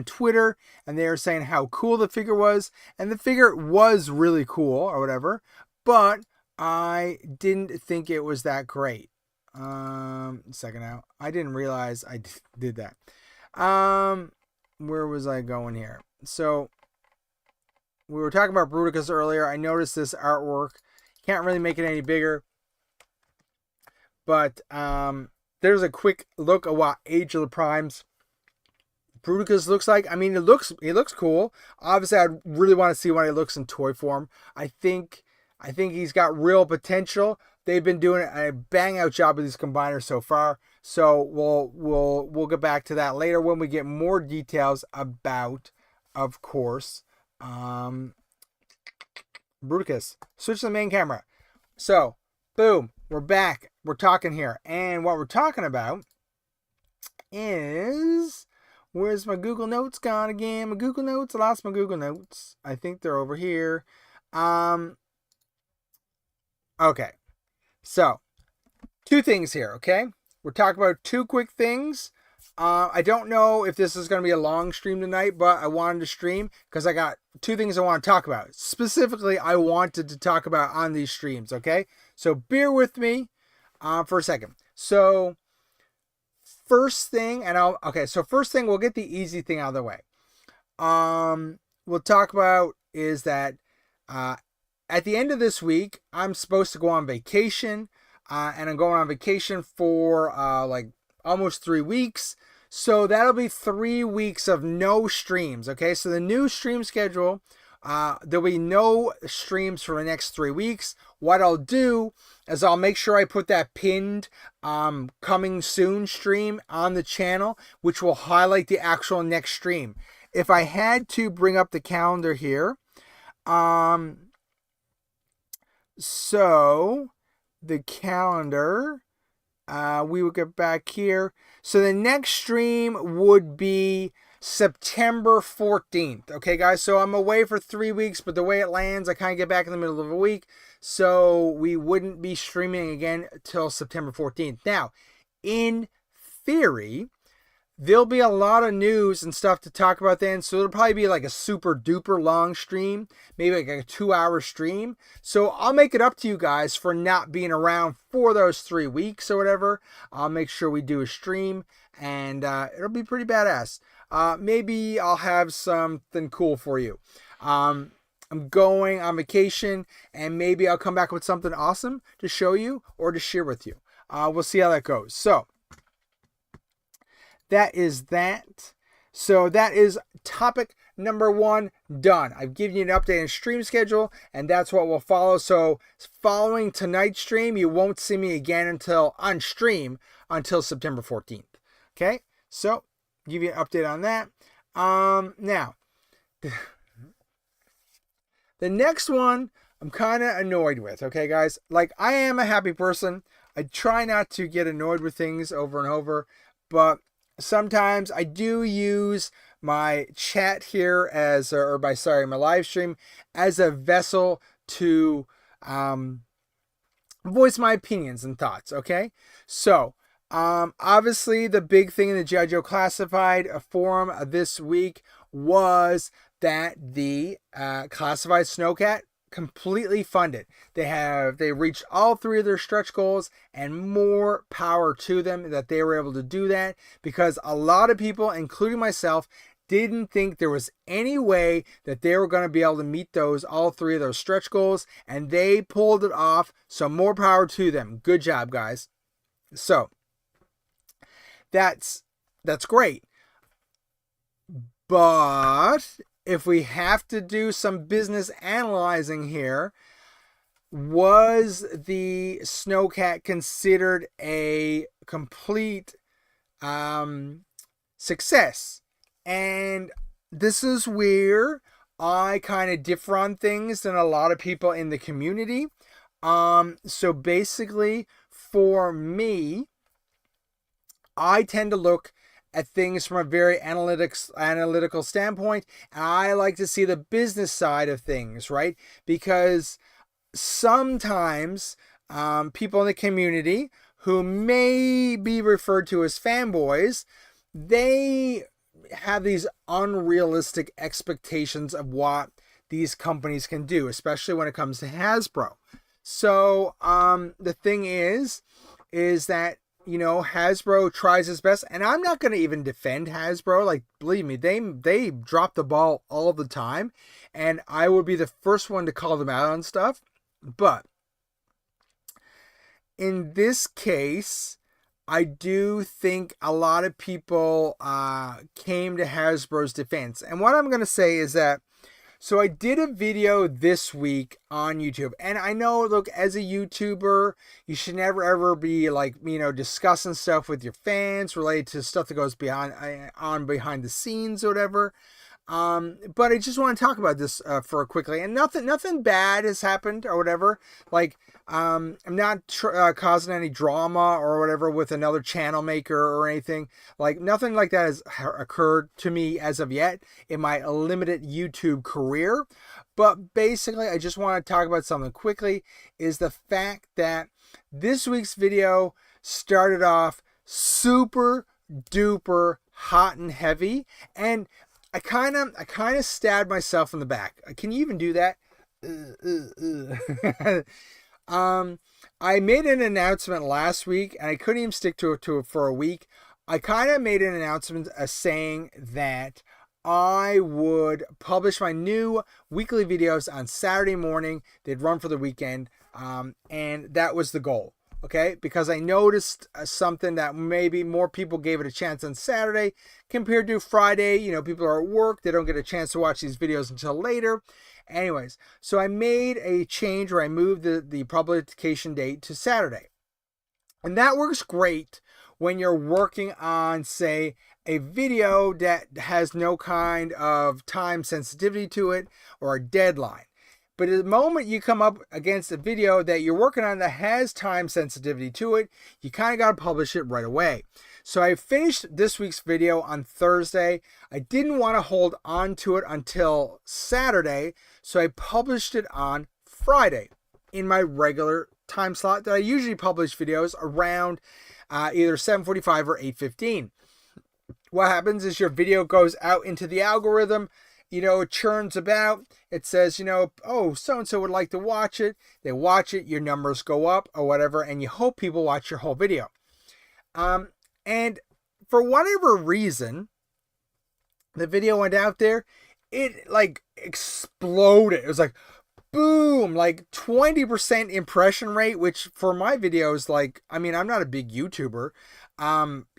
Twitter, and they were saying how cool the figure was, and the figure was really cool or whatever, but I didn't think it was that great. Second out. I didn't realize I did that. Where was I going here? So we were talking about Bruticus earlier. I noticed this artwork. Can't really make it any bigger. But there's a quick look at what Age of the Primes Bruticus looks like. I mean, he looks cool. Obviously, I really want to see what he looks in toy form. I think he's got real potential. They've been doing a bang out job with these combiners so far. So we'll get back to that later when we get more details about, of course, Bruticus. Switch to the main camera. So, boom, we're back. We're talking here. And what we're talking about is... Where's my Google Notes gone again? My Google Notes? I lost my Google Notes. I think they're over here. Okay. So, two things here, okay? We're talking about two quick things. I don't know if this is going to be a long stream tonight, but I wanted to stream because I got two things I want to talk about. Specifically, I wanted to talk about on these streams, okay? So, bear with me for a second. So, first thing, we'll get the easy thing out of the way. We'll talk about is that at the end of this week, I'm supposed to go on vacation, and I'm going on vacation for like almost 3 weeks. So that'll be 3 weeks of no streams. Okay, so the new stream schedule, there'll be no streams for the next 3 weeks. What I'll do is I'll make sure I put that pinned coming soon stream on the channel, which will highlight the actual next stream. If I had to bring up the calendar here, So the calendar, we will get back here. So the next stream would be September 14th. Okay, guys, so I'm away for 3 weeks, but the way it lands, I kind of get back in the middle of a week. So we wouldn't be streaming again till September 14th. Now, in theory, there'll be a lot of news and stuff to talk about then. So it'll probably be like a super duper long stream, maybe like a 2-hour stream. So I'll make it up to you guys for not being around for those 3 weeks or whatever. I'll make sure we do a stream, and it'll be pretty badass. Maybe I'll have something cool for you. I'm going on vacation, and maybe I'll come back with something awesome to show you or to share with you. We'll see how that goes. So that is that. So that is topic number 1 done. I've given you an update on stream schedule, and that's what will follow. So following tonight's stream, you won't see me again until September 14th. Okay, so give you an update on that. Now, the next one I'm kind of annoyed with. Okay, guys, like, I am a happy person. I try not to get annoyed with things over and over, but sometimes I do use my chat here my live stream as a vessel to voice my opinions and thoughts. Okay, so obviously the big thing in the GIJoe Classified forum this week was that the Classified Snowcat completely funded. They reached all 3 of their stretch goals, and more power to them that they were able to do that, because a lot of people, including myself, didn't think there was any way that they were going to be able to meet all 3 of those stretch goals, and they pulled it off. So more power to them. Good job, guys. So that's great. But if we have to do some business analyzing here, was the Snowcat considered a complete success? And this is where I kind of differ on things than a lot of people in the community. So basically, for me, I tend to look at things from a very analytical standpoint, and I like to see the business side of things, right? Because sometimes people in the community who may be referred to as fanboys, they have these unrealistic expectations of what these companies can do, especially when it comes to Hasbro. So the thing is that, Hasbro tries its best, and I'm not going to even defend Hasbro. Like, believe me, they drop the ball all the time, and I would be the first one to call them out on stuff. But in this case, I do think a lot of people came to Hasbro's defense. And what I'm going to say is that, so I did a video this week on YouTube, and I know, look, as a YouTuber, you should never ever be discussing stuff with your fans related to stuff that goes behind the scenes or whatever. But I just want to talk about this for quickly, and nothing bad has happened or whatever. I'm not causing any drama or whatever with another channel maker or anything. Nothing like that has occurred to me as of yet in my limited YouTube career. But basically, I just want to talk about something quickly, is the fact that this week's video started off super duper hot and heavy, and I kind of stabbed myself in the back. Can you even do that? I made an announcement last week, and I couldn't even stick to it for a week. I kind of made an announcement saying that I would publish my new weekly videos on Saturday morning. They'd run for the weekend, and that was the goal. Okay, because I noticed something that maybe more people gave it a chance on Saturday compared to Friday. People are at work. They don't get a chance to watch these videos until later. Anyways, so I made a change where I moved the publication date to Saturday. And that works great when you're working on, say, a video that has no kind of time sensitivity to it or a deadline. But the moment you come up against a video that you're working on that has time sensitivity to it, you kind of got to publish it right away. So I finished this week's video on Thursday. I didn't want to hold on to it until Saturday, so I published it on Friday in my regular time slot that I usually publish videos around either 7:45 or 8:15. What happens is your video goes out into the algorithm, it churns about, it says, oh, so-and-so would like to watch it. They watch it, your numbers go up or whatever, and you hope people watch your whole video. And for whatever reason, the video went out there, it like exploded. It was like, boom, like 20% impression rate, which for my videos, like, I mean, I'm not a big YouTuber.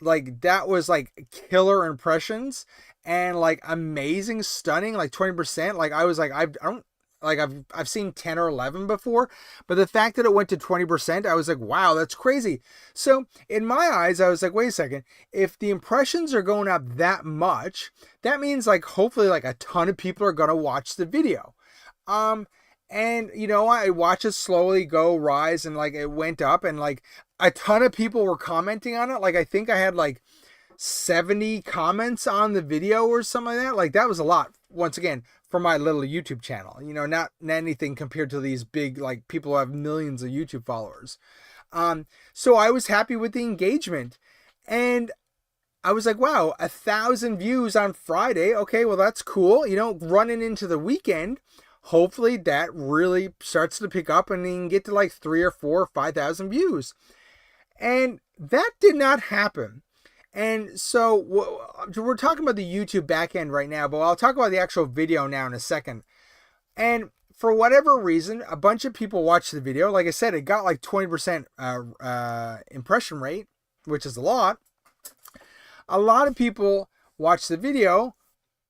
Like that was like killer impressions and like amazing, stunning, like 20%. Like I was like, I've seen 10 or 11 before, but the fact that it went to 20%, I was like, wow, that's crazy. So in my eyes, I was like, wait a second, if the impressions are going up that much, that means like, hopefully like a ton of people are going to watch the video. And I watched it slowly rise and like it went up and like a ton of people were commenting on it. Like I think I had like 70 comments on the video or something like that. Like that was a lot, once again, for my little YouTube channel, not anything compared to these big, like people who have millions of YouTube followers. So I was happy with the engagement and I was like, wow, 1,000 views on Friday. Okay, well, that's cool. Running into the weekend, hopefully that really starts to pick up and you can get to like 3,000 or 4,000 or 5,000 views. And that did not happen. And so we're talking about the YouTube backend right now, but I'll talk about the actual video now in a second. And for whatever reason, a bunch of people watched the video. Like I said, it got like 20% impression rate, which is a lot. A lot of people watched the video,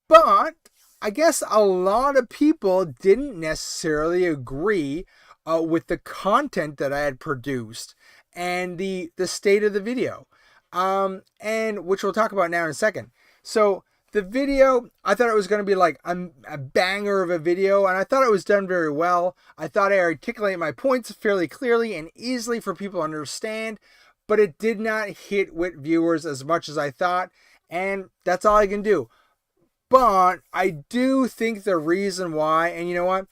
but I guess a lot of people didn't necessarily agree with the content that I had produced and the state of the video, and which we'll talk about now in a second. So the video, I thought it was going to be like a banger of a video, and I thought it was done very well. I thought I articulated my points fairly clearly and easily for people to understand, but it did not hit with viewers as much as I thought, and that's all I can do. But I do think the reason why, and you know what?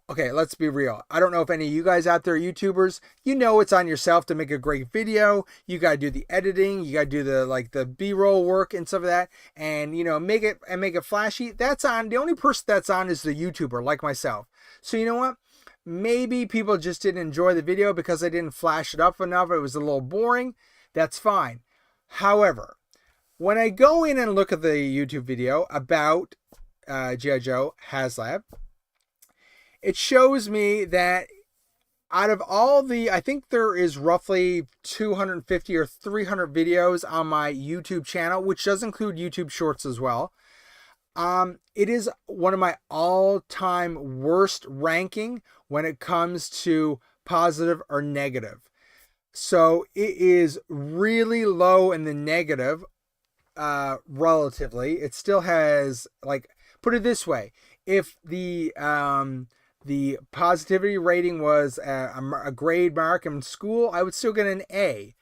Okay, let's be real. I don't know if any of you guys out there are YouTubers. It's on yourself to make a great video. You got to do the editing. You got to do the B-roll work and stuff like that. And, make it flashy. That's on. The only person that's on is the YouTuber, like myself. So you know what? Maybe people just didn't enjoy the video because I didn't flash it up enough. It was a little boring. That's fine. However, when I go in and look at the YouTube video about GIJoe HasLab, it shows me that out of all I think there is roughly 250 or 300 videos on my YouTube channel, which does include YouTube Shorts as well. It is one of my all-time worst ranking when it comes to positive or negative. So it is really low in the negative, relatively. It still has, like, put it this way, if the positivity rating was a grade mark in school, I would still get an A.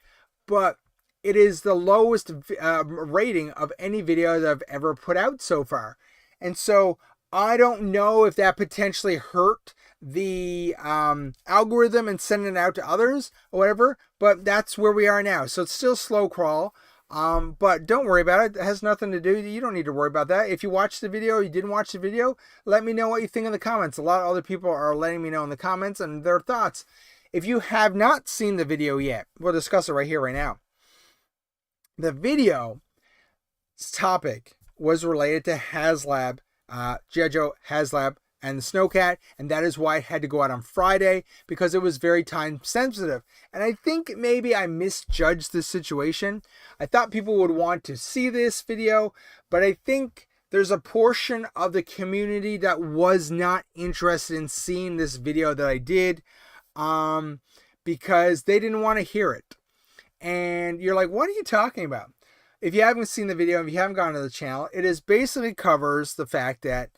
But it is the lowest rating of any video that I've ever put out so far. And so I don't know if that potentially hurt the algorithm and sending it out to others or whatever, but that's where we are now. So it's still slow crawl. But don't worry about it. It has nothing to do. You don't need to worry about that. If you watched the video, you didn't watch the video, let me know what you think in the comments. A lot of other people are letting me know in the comments and their thoughts. If you have not seen the video yet, we'll discuss it right here, right now. The video's topic was related to HasLab, GIJoe HasLab, and the Snowcat, and that is why it had to go out on Friday, because it was very time sensitive. And I think maybe I misjudged the situation. I thought people would want to see this video, but I think there's a portion of the community that was not interested in seeing this video that I did, because they didn't want to hear it. And you're like, what are you talking about? If you haven't seen the video, if you haven't gone to the channel, it is basically covers the fact that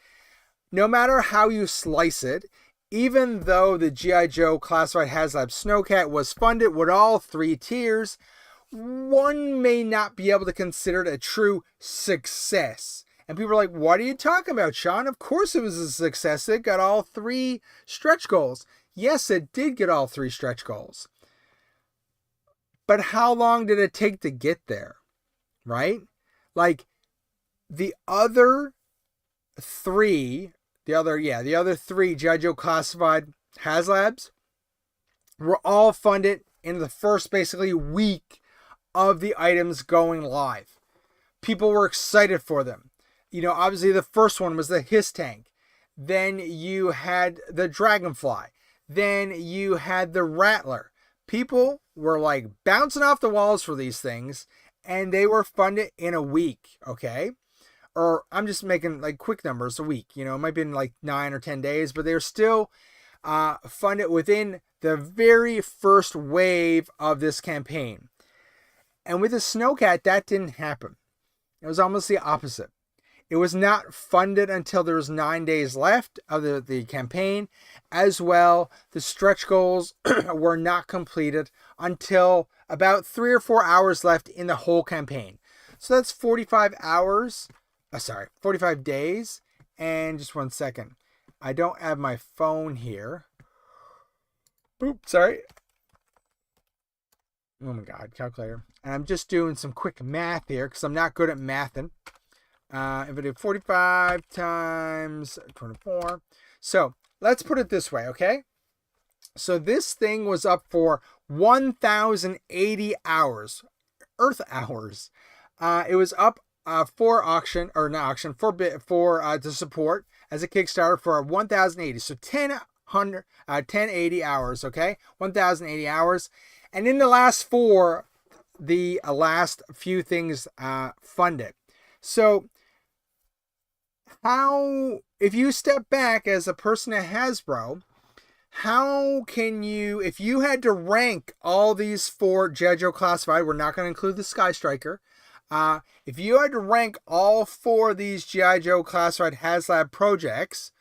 no matter how you slice it, Even though the G.I. Joe Classified HasLab Snowcat was funded with all 3 tiers, one may not be able to consider it a true success. And people are like, what are you talking about, Sean? Of course it was a success. It got all 3 stretch goals. Yes, it did get all 3 stretch goals. But how long did it take to get there? Right? Like, the other 3 G.I. Joe Classified HasLabs were all funded in the first basically week of the items going live. People were excited for them. You know, obviously the first one was the Hiss Tank. Then you had the Dragonfly. Then you had the Rattler. People were like bouncing off the walls for these things, and they were funded in a week, okay? Or I'm just making like quick numbers, a week. You know, it might have been like 9 or 10 days, but they were still funded within the very first wave of this campaign. And with the Snowcat, that didn't happen. It was almost the opposite. It was not funded until there was 9 days left of the campaign. As well, the stretch goals were not completed until about 3 or 4 hours left in the whole campaign. So that's 45 days. And just 1 second. I don't have my phone here. Oops, sorry. Oh my God, calculator. And I'm just doing some quick math here because I'm not good at mathing. If I do 45 times 24. So let's put it this way, okay? So this thing was up for 1,080 hours, Earth hours. It was up for auction, or not auction, for to support as a Kickstarter for 1,080. So 1080 hours, okay? 1,080 hours. And in the last 4, the last few things funded. So how, if you step back as a person at Hasbro, how can you, if you had to rank all these 4 GIJoe Classified, we're not going to include the Sky Striker, if you had to rank all 4 of these GIJoe Classified HasLab projects,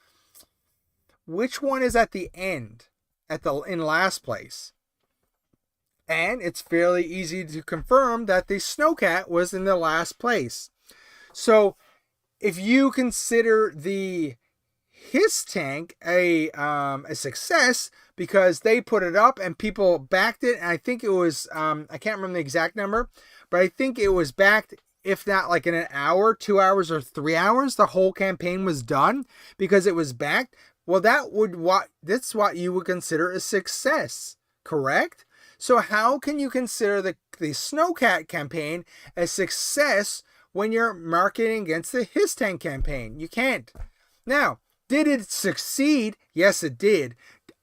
which one is at the end, in last place? And it's fairly easy to confirm that the Snowcat was in the last place. So if you consider the Hiss Tank a success because they put it up and people backed it, and I think it was, I can't remember the exact number, but I think it was backed, if not like in an hour, 2 hours, or 3 hours, the whole campaign was done because it was backed. Well, that's what you would consider a success, correct? So how can you consider the Snowcat campaign a success when you're marketing against the Hiss Tank campaign? You can't. Now, did it succeed? Yes, it did.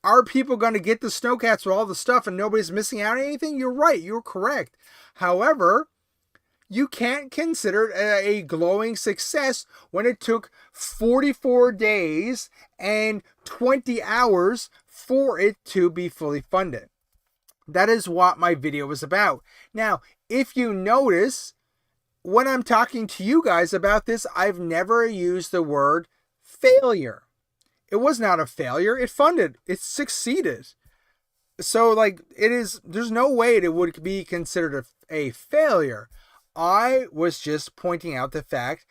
Are people going to get the Snowcats with all the stuff and nobody's missing out on anything? You're right. You're correct. However, you can't consider it a glowing success when it took 44 days and 20 hours for it to be fully funded. That is what my video was about. Now, if you notice, when I'm talking to you guys about this, I've never used the word failure. It was not a failure. It funded. It succeeded. So, like, there's no way it would be considered a failure. I was just pointing out the fact,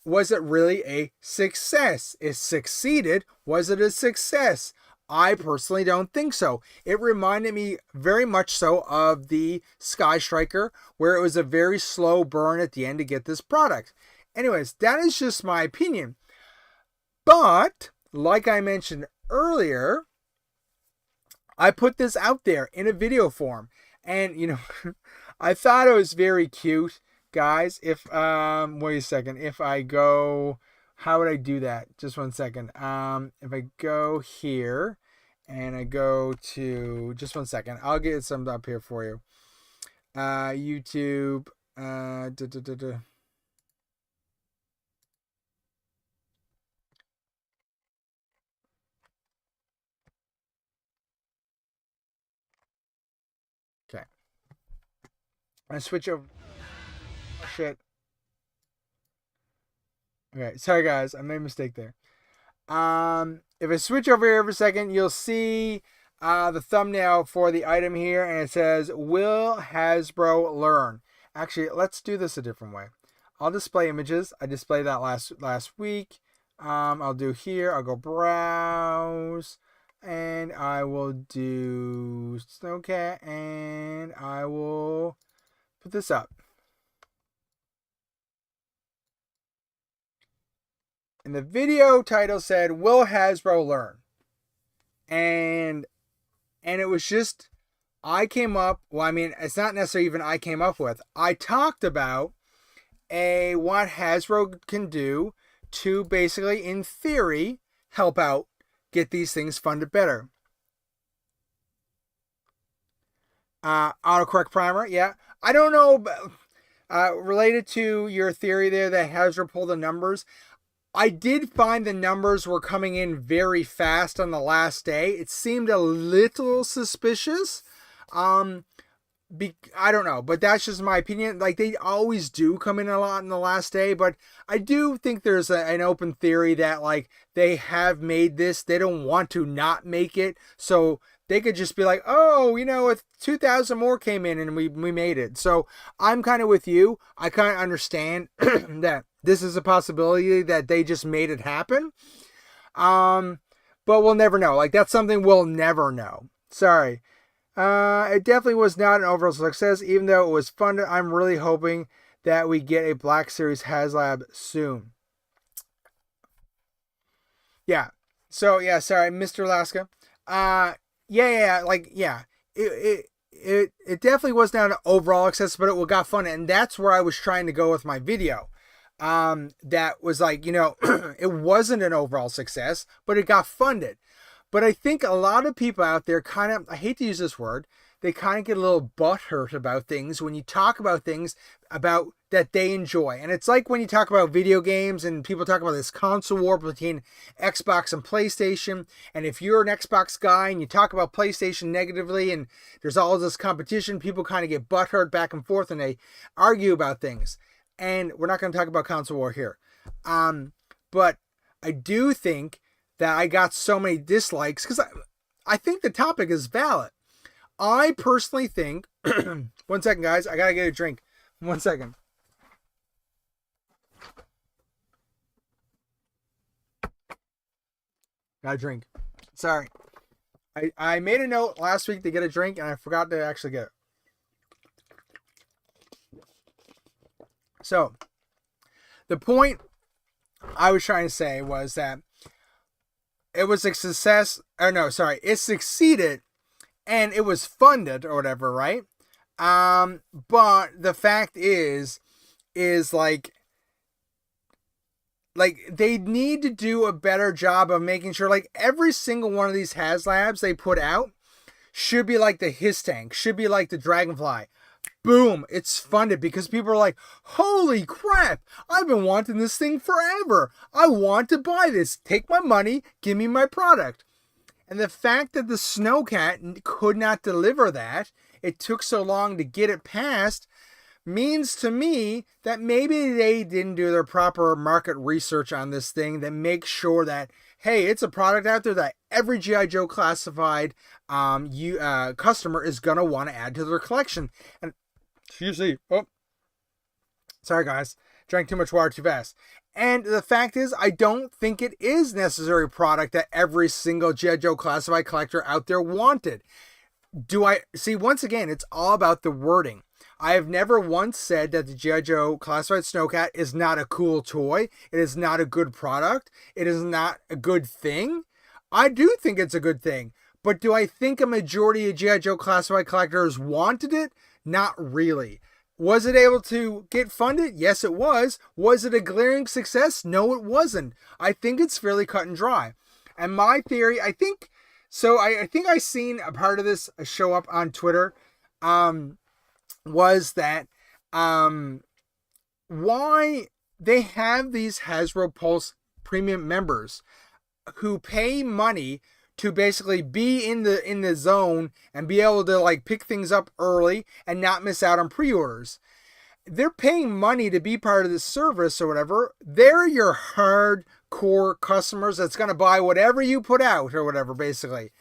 was it really a success? It succeeded. Was it a success? I personally don't think so. It reminded me very much so of the Sky Striker, where it was a very slow burn at the end to get this product. Anyways, that is just my opinion. But, like I mentioned earlier, I put this out there in a video form. And, you know, I thought it was very cute, guys. If, wait a second. If I go, how would I do that? Just 1 second. If I go here and I go to, just 1 second. I'll get some up here for you. YouTube, Okay. I'm gonna switch over. Oh, shit. Okay, sorry guys, I made a mistake there. if I switch over here for a second, you'll see the thumbnail for the item here, and it says, "Will Hasbro learn?" Actually, let's do this a different way. I'll display images. I displayed that last week. I'll do here. I'll go browse, and I will do Snowcat, and I will put this up. And the video title said, "Will Hasbro learn?" And it was just, I came up, well, I mean, it's not necessarily even I came up with. I talked about what Hasbro can do to basically, in theory, help out, get these things funded better. Autocorrect primer, yeah. I don't know, related to your theory there that Hasbro pulled the numbers, I did find the numbers were coming in very fast on the last day. It seemed a little suspicious. I don't know, but that's just my opinion. Like, they always do come in a lot in the last day, but I do think there's an open theory that, like, they have made this. They don't want to not make it, so they could just be like, oh, you know, if 2,000 more came in and we made it. So I'm kind of with you. I kind of understand that this is a possibility that they just made it happen. But we'll never know. Like, that's something we'll never know. Sorry. It definitely was not an overall success, even though it was fun. I'm really hoping that we get a Black Series HasLab soon. Yeah. So, yeah, sorry, Mr. Alaska. It definitely was not an overall success, but it got fun, and that's where I was trying to go with my video. That was like, you know, it wasn't an overall success, but it got funded. But I think a lot of people out there kind of, I hate to use this word, they kind of get a little butthurt about things when you talk about things about that they enjoy. And it's like when you talk about video games and people talk about this console war between Xbox and PlayStation. And if you're an Xbox guy and you talk about PlayStation negatively and there's all this competition, people kind of get butthurt back and forth and they argue about things. And we're not going to talk about console war here. But I do think that I got so many dislikes because I think the topic is valid. I personally think, one second, guys, I got to get a drink. 1 second. Got a drink. Sorry. I made a note last week to get a drink and I forgot to actually get it. So, the point I was trying to say was that it was a success, it succeeded and it was funded or whatever, right? But the fact is like they need to do a better job of making sure like every single one of these HasLabs they put out should be like the Hiss Tank, should be like the Dragonfly. Boom, it's funded because people are like, holy crap, I've been wanting this thing forever. I want to buy this. Take my money, give me my product. And the fact that the Snowcat could not deliver that, it took so long to get it passed, means to me that maybe they didn't do their proper market research on this thing that makes sure that, hey, it's a product out there that every G.I. Joe classified customer is going to want to add to their collection. And excuse me. Sorry, guys. Drank too much water too fast. And the fact is, I don't think it is necessary product that every single G.I. Joe classified collector out there wanted. See, once again, it's all about the wording. I have never once said that the G.I. Joe Classified Snowcat is not a cool toy. It is not a good product. It is not a good thing. I do think it's a good thing. But do I think a majority of G.I. Joe Classified collectors wanted it? Not really. Was it able to get funded? Yes, it was. Was it a glaring success? No, it wasn't. I think it's fairly cut and dry. And my theory, I think I seen a part of this show up on Twitter, was that why they have these Hasbro Pulse premium members who pay money to basically be in the zone and be able to like pick things up early and not miss out on pre-orders. They're paying money to be part of this service or whatever. They're your hardcore core customers that's going to buy whatever you put out or whatever, basically.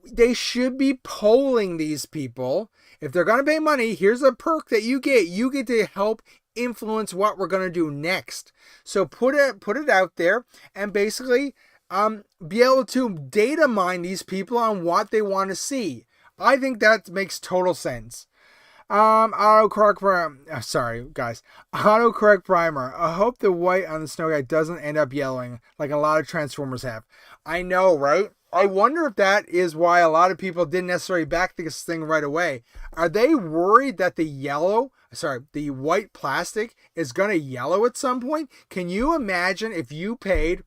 They should be polling these people. If they're going to pay money, here's a perk that you get. You get to help influence what we're going to do next. So put it out there and basically be able to data mine these people on what they want to see. I think that makes total sense. Autocorrect primer. Sorry, guys. Autocorrect primer. I hope the white on the snow guy doesn't end up yellowing like a lot of Transformers have. I know, right? I wonder if that is why a lot of people didn't necessarily back this thing right away. Are they worried that the white plastic is going to yellow at some point? Can you imagine if you paid,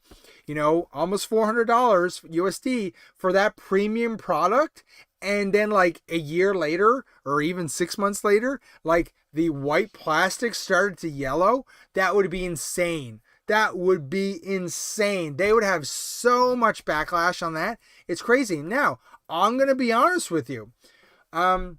almost $400 USD for that premium product, and then like a year later or even 6 months later, like the white plastic started to yellow? That would be insane. That would be insane. They would have so much backlash on that. It's crazy. Now, I'm going to be honest with you. HasLab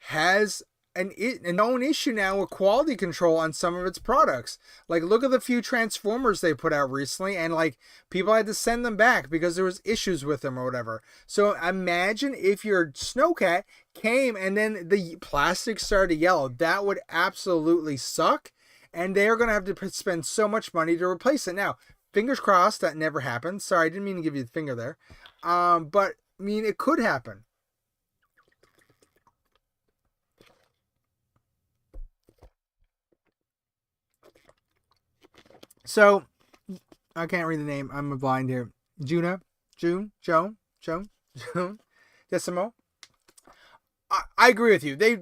has an own issue now with quality control on some of its products. Like, look at the few Transformers they put out recently, and like people had to send them back because there was issues with them or whatever. So imagine if your Snowcat came and then the plastic started to yellow. That would absolutely suck. And they're going to have to spend so much money to replace it. Now, fingers crossed that never happens. Sorry, I didn't mean to give you the finger there. But, I mean, it could happen. So, I can't read the name. I'm blind here. Joe, Decimo. I agree with you. They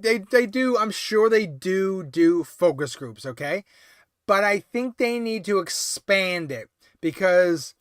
do. I'm sure they do focus groups. Okay, but I think they need to expand it because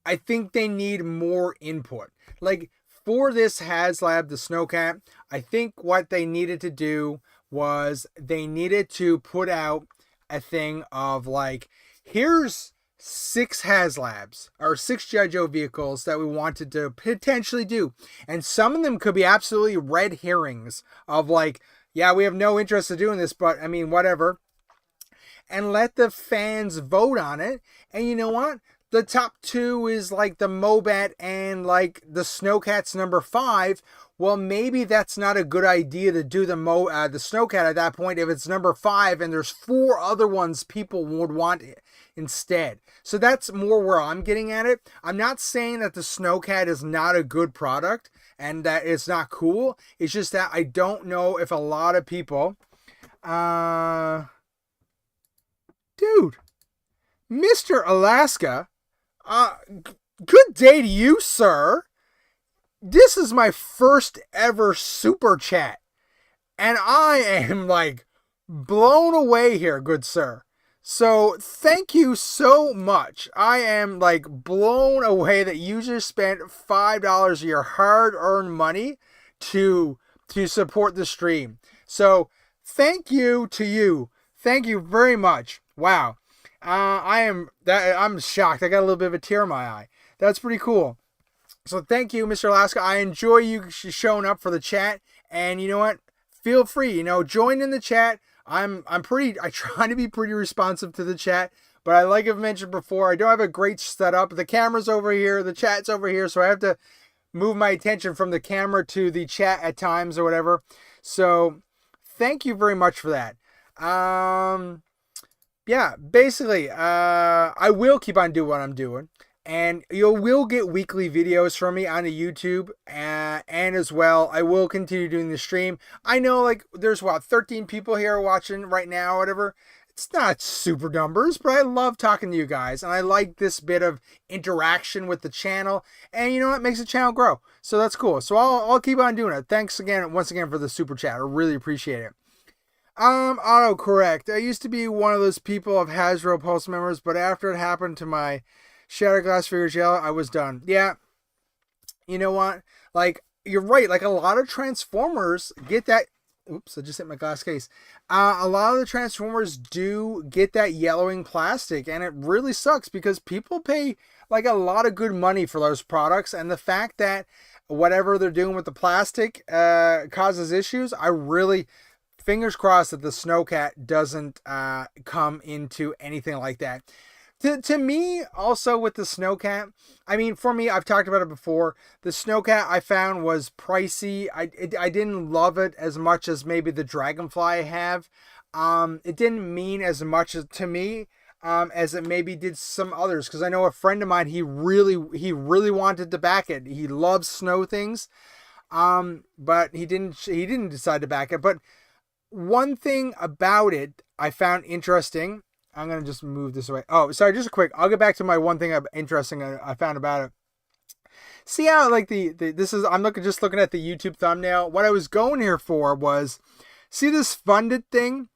I think they need more input. Like for this HasLab, the Snowcat, I think what they needed to do was they needed to put out a thing of like, here's 6 HasLabs or 6 GIJoe vehicles that we wanted to potentially do. And some of them could be absolutely red herrings of like, yeah, we have no interest in doing this, but I mean, whatever. And let the fans vote on it. And you know what? The top 2 is like the Mobat and like the Snowcat's number 5. Well, maybe that's not a good idea to do the Snowcat at that point if it's number 5 and there's 4 other ones people would want instead. So that's more where I'm getting at it. I'm not saying that the Snowcat is not a good product and that it's not cool. It's just that I don't know if a lot of people... Dude, Mr. Alaska, good day to you, sir. This is my first ever super chat. And I am like blown away here, good sir. So thank you so much. I am like blown away that you just spent $5 of your hard-earned money to support the stream. So thank you to you. Thank you very much. Wow. I'm shocked. I got a little bit of a tear in my eye. That's pretty cool. So thank you, Mr. Alaska. I enjoy you showing up for the chat. And you know what? Feel free, join in the chat. I try to be pretty responsive to the chat, but like I've mentioned before, I don't have a great setup. The camera's over here, the chat's over here, so I have to move my attention from the camera to the chat at times or whatever. So thank you very much for that. Yeah, basically, I will keep on doing what I'm doing. And you will get weekly videos from me on the YouTube, and as well, I will continue doing the stream. I know, like, there's 13 people here watching right now, or whatever. It's not super numbers, but I love talking to you guys, and I like this bit of interaction with the channel. And you know what? Makes the channel grow, so that's cool. So I'll keep on doing it. Thanks once again for the super chat. I really appreciate it. Autocorrect. I used to be one of those people of Hasbro Pulse members, but after it happened to my Shattered Glass Figure Jello, I was done. Yeah. You know what? Like, you're right. Like, a lot of Transformers get that... Oops, I just hit my glass case. A lot of the Transformers do get that yellowing plastic, and it really sucks because people pay, like, a lot of good money for those products, and the fact that whatever they're doing with the plastic causes issues, I really fingers crossed that the Snowcat doesn't come into anything like that. To me, also with the Snowcat, I mean, for me, I've talked about it before. The Snowcat I found was pricey. I didn't love it as much as maybe the Dragonfly I have. It didn't mean as much to me as it maybe did some others. Because I know a friend of mine, he really wanted to back it. He loves snow things, but he didn't decide to back it. But one thing about it I found interesting. I'm going to just move this away. Oh, sorry, just a quick. I'll get back to my one thing interesting I found about it. See how like this is, I'm just looking at the YouTube thumbnail. What I was going here for was, see this funded thing?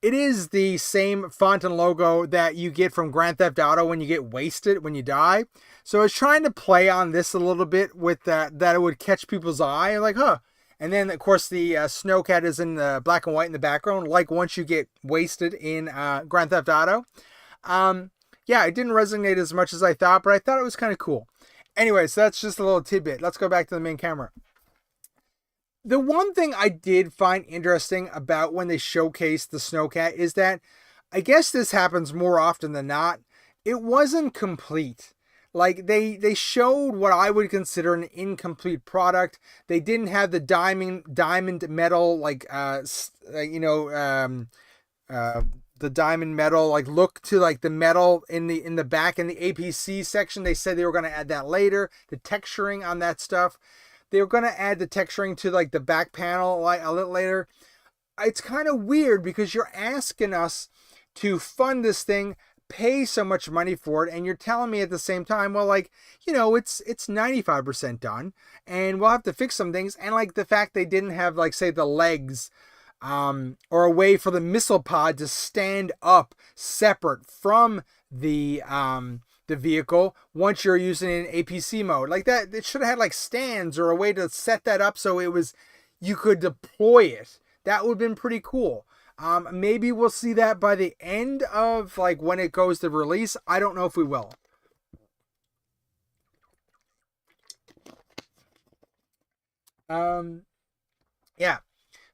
It is the same font and logo that you get from Grand Theft Auto when you get wasted, when you die. So I was trying to play on this a little bit with that it would catch people's eye. Like, huh. And then, of course, the Snowcat is in the black and white in the background, like once you get wasted in Grand Theft Auto. Yeah, it didn't resonate as much as I thought, but I thought it was kind of cool. Anyway, so that's just a little tidbit. Let's go back to the main camera. The one thing I did find interesting about when they showcased the Snowcat is that, I guess this happens more often than not, it wasn't complete. Like they showed what I would consider an incomplete product. They didn't have the diamond metal like the diamond metal like look to like the metal in the back in the APC section. They said they were going to add that later. The texturing on that stuff. They were going to add the texturing to like the back panel like a little later. It's kind of weird because you're asking us to fund this thing, pay so much money for it, and you're telling me at the same time, well, like, you know, it's 95% done and we'll have to fix some things. And like the fact they didn't have like, say, the legs or a way for the missile pod to stand up separate from the vehicle once you're using it in APC mode. Like that, it should have had like stands or a way to set that up so you could deploy it. That would have been pretty cool. Maybe we'll see that by the end of like when it goes to release. I don't know if we will. Yeah.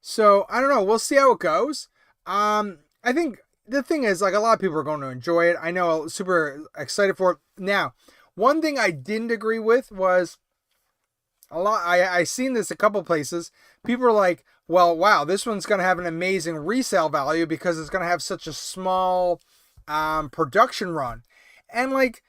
So I don't know. We'll see how it goes. I think the thing is, like, a lot of people are going to enjoy it. I know, I'm super excited for it. Now, one thing I didn't agree with was I seen this a couple places. People are like, well, wow, this one's going to have an amazing resale value because it's going to have such a small production run. And like,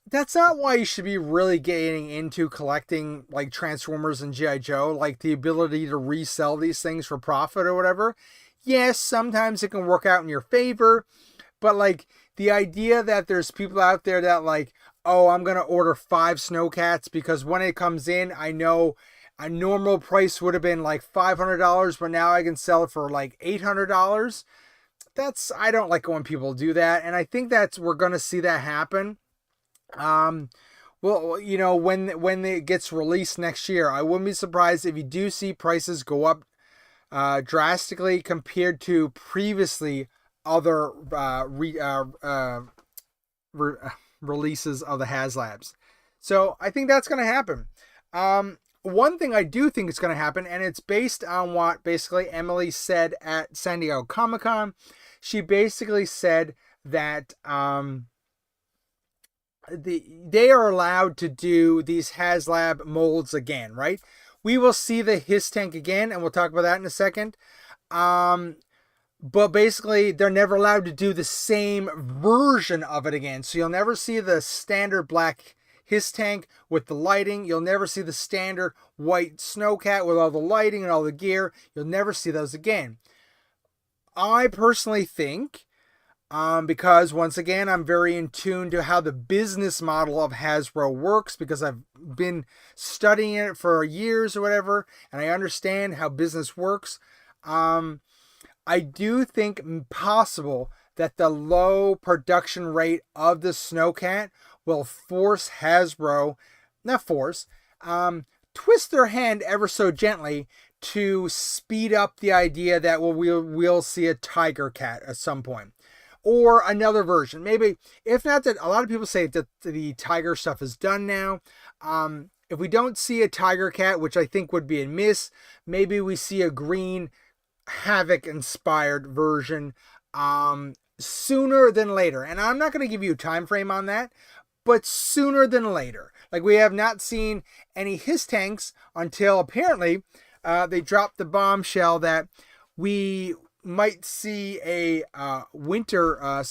that's not why you should be really getting into collecting like Transformers and G.I. Joe, like the ability to resell these things for profit or whatever. Yes, sometimes it can work out in your favor, but like the idea that there's people out there that like, oh, I'm going to order 5 Snowcats because when it comes in, I know a normal price would have been like $500, but now I can sell it for like $800. I don't like when people do that. And I think we're going to see that happen. Well, you know, when it gets released next year, I wouldn't be surprised if you do see prices go up drastically compared to previously other releases of the HasLabs. So I think that's going to happen. One thing I do think is going to happen, and it's based on what basically Emily said at San Diego Comic-Con. She basically said that they are allowed to do these HasLab molds again, right? We will see the His Tank again, and we'll talk about that in a second. But basically, they're never allowed to do the same version of it again. So you'll never see the standard black His Tank with the lighting. You'll never see the standard white Snowcat with all the lighting and all the gear. You'll never see those again. I personally think, because once again, I'm very in tune to how the business model of Hasbro works because I've been studying it for years or whatever, and I understand how business works. I do think possible that the low production rate of the Snowcat will force Hasbro, twist their hand ever so gently to speed up the idea that we'll see a Tiger Cat at some point. Or another version. Maybe, if not that, a lot of people say that the Tiger stuff is done now. If we don't see a Tiger Cat, which I think would be a miss, maybe we see a green Havoc inspired version sooner than later. And I'm not going to give you a time frame on that, but sooner than later. Like, we have not seen any Hiss tanks until apparently they dropped the bombshell that we might see a winter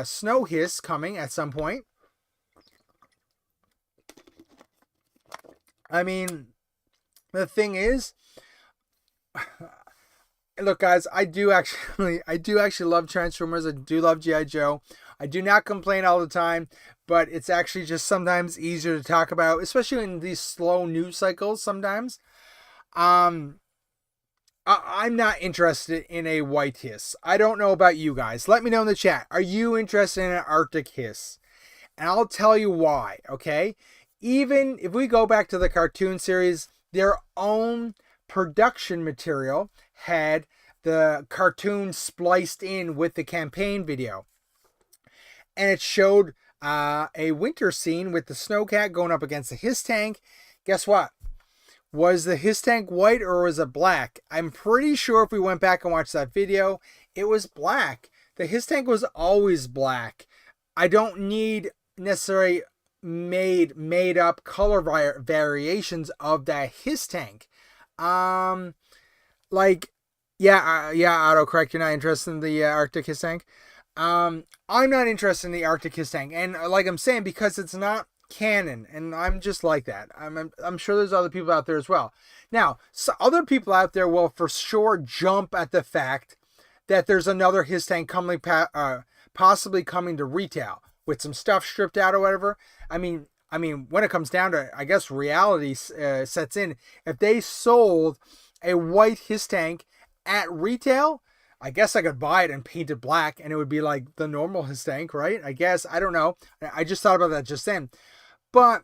snow Hiss coming at some point. I mean, the thing is, look, guys, I do actually love Transformers. I do love G.I. Joe. I do not complain all the time, but it's actually just sometimes easier to talk about, especially in these slow news cycles sometimes. I'm not interested in a white Hiss. I don't know about you guys. Let me know in the chat. Are you interested in an Arctic Hiss? And I'll tell you why, okay? Even if we go back to the cartoon series, their own production material had the cartoon spliced in with the campaign video. And it showed a winter scene with the Snowcat going up against the Hiss tank. Guess what? Was the Hiss tank white or was it black? I'm pretty sure if we went back and watched that video, it was black. The Hiss tank was always black. I don't need necessarily made up color variations of that Hiss tank. Like, yeah, autocorrect. You're not interested in the Arctic Hiss tank. I'm not interested in the Arctic Hiss tank, and like I'm saying, because it's not canon, and I'm just like that. I'm sure there's other people out there as well. Now, so other people out there will for sure jump at the fact that there's another Hiss tank coming, possibly coming to retail with some stuff stripped out or whatever. I mean, when it comes down to it, I guess reality sets in. If they sold a white Hiss tank at retail, I guess I could buy it and paint it black, and it would be like the normal Hiss tank, right? I guess. I don't know. I just thought about that just then. But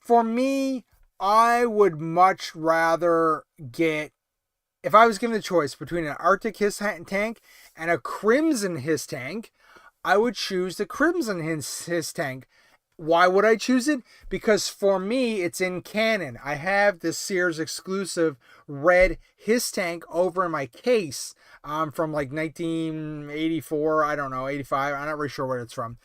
for me, I would much rather get, if I was given the choice between an Arctic Hiss tank and a Crimson Hiss tank, I would choose the Crimson Hiss tank. Why would I choose it? Because for me, it's in canon. I have the Sears exclusive red Hiss tank over in my case from like 1984, I don't know, 85. I'm not really sure where it's from.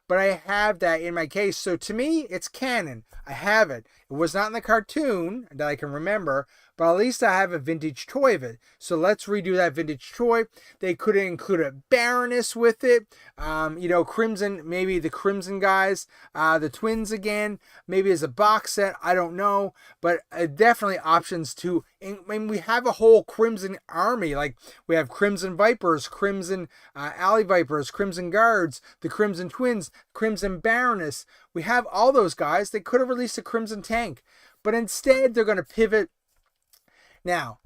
But I have that in my case. So to me, it's canon. I have it. It was not in the cartoon that I can remember, but at least I have a vintage toy of it. So let's redo that vintage toy. They could include a Baroness with it. Crimson, maybe the Crimson guys, the twins again, maybe as a box set. I don't know. But definitely options to, we have a whole Crimson army. Like we have Crimson Vipers, Crimson Alley Vipers, Crimson Guards, the Crimson Twins, Crimson Baroness. We have all those guys. They could have released a Crimson tank. But instead, they're going to pivot. Now,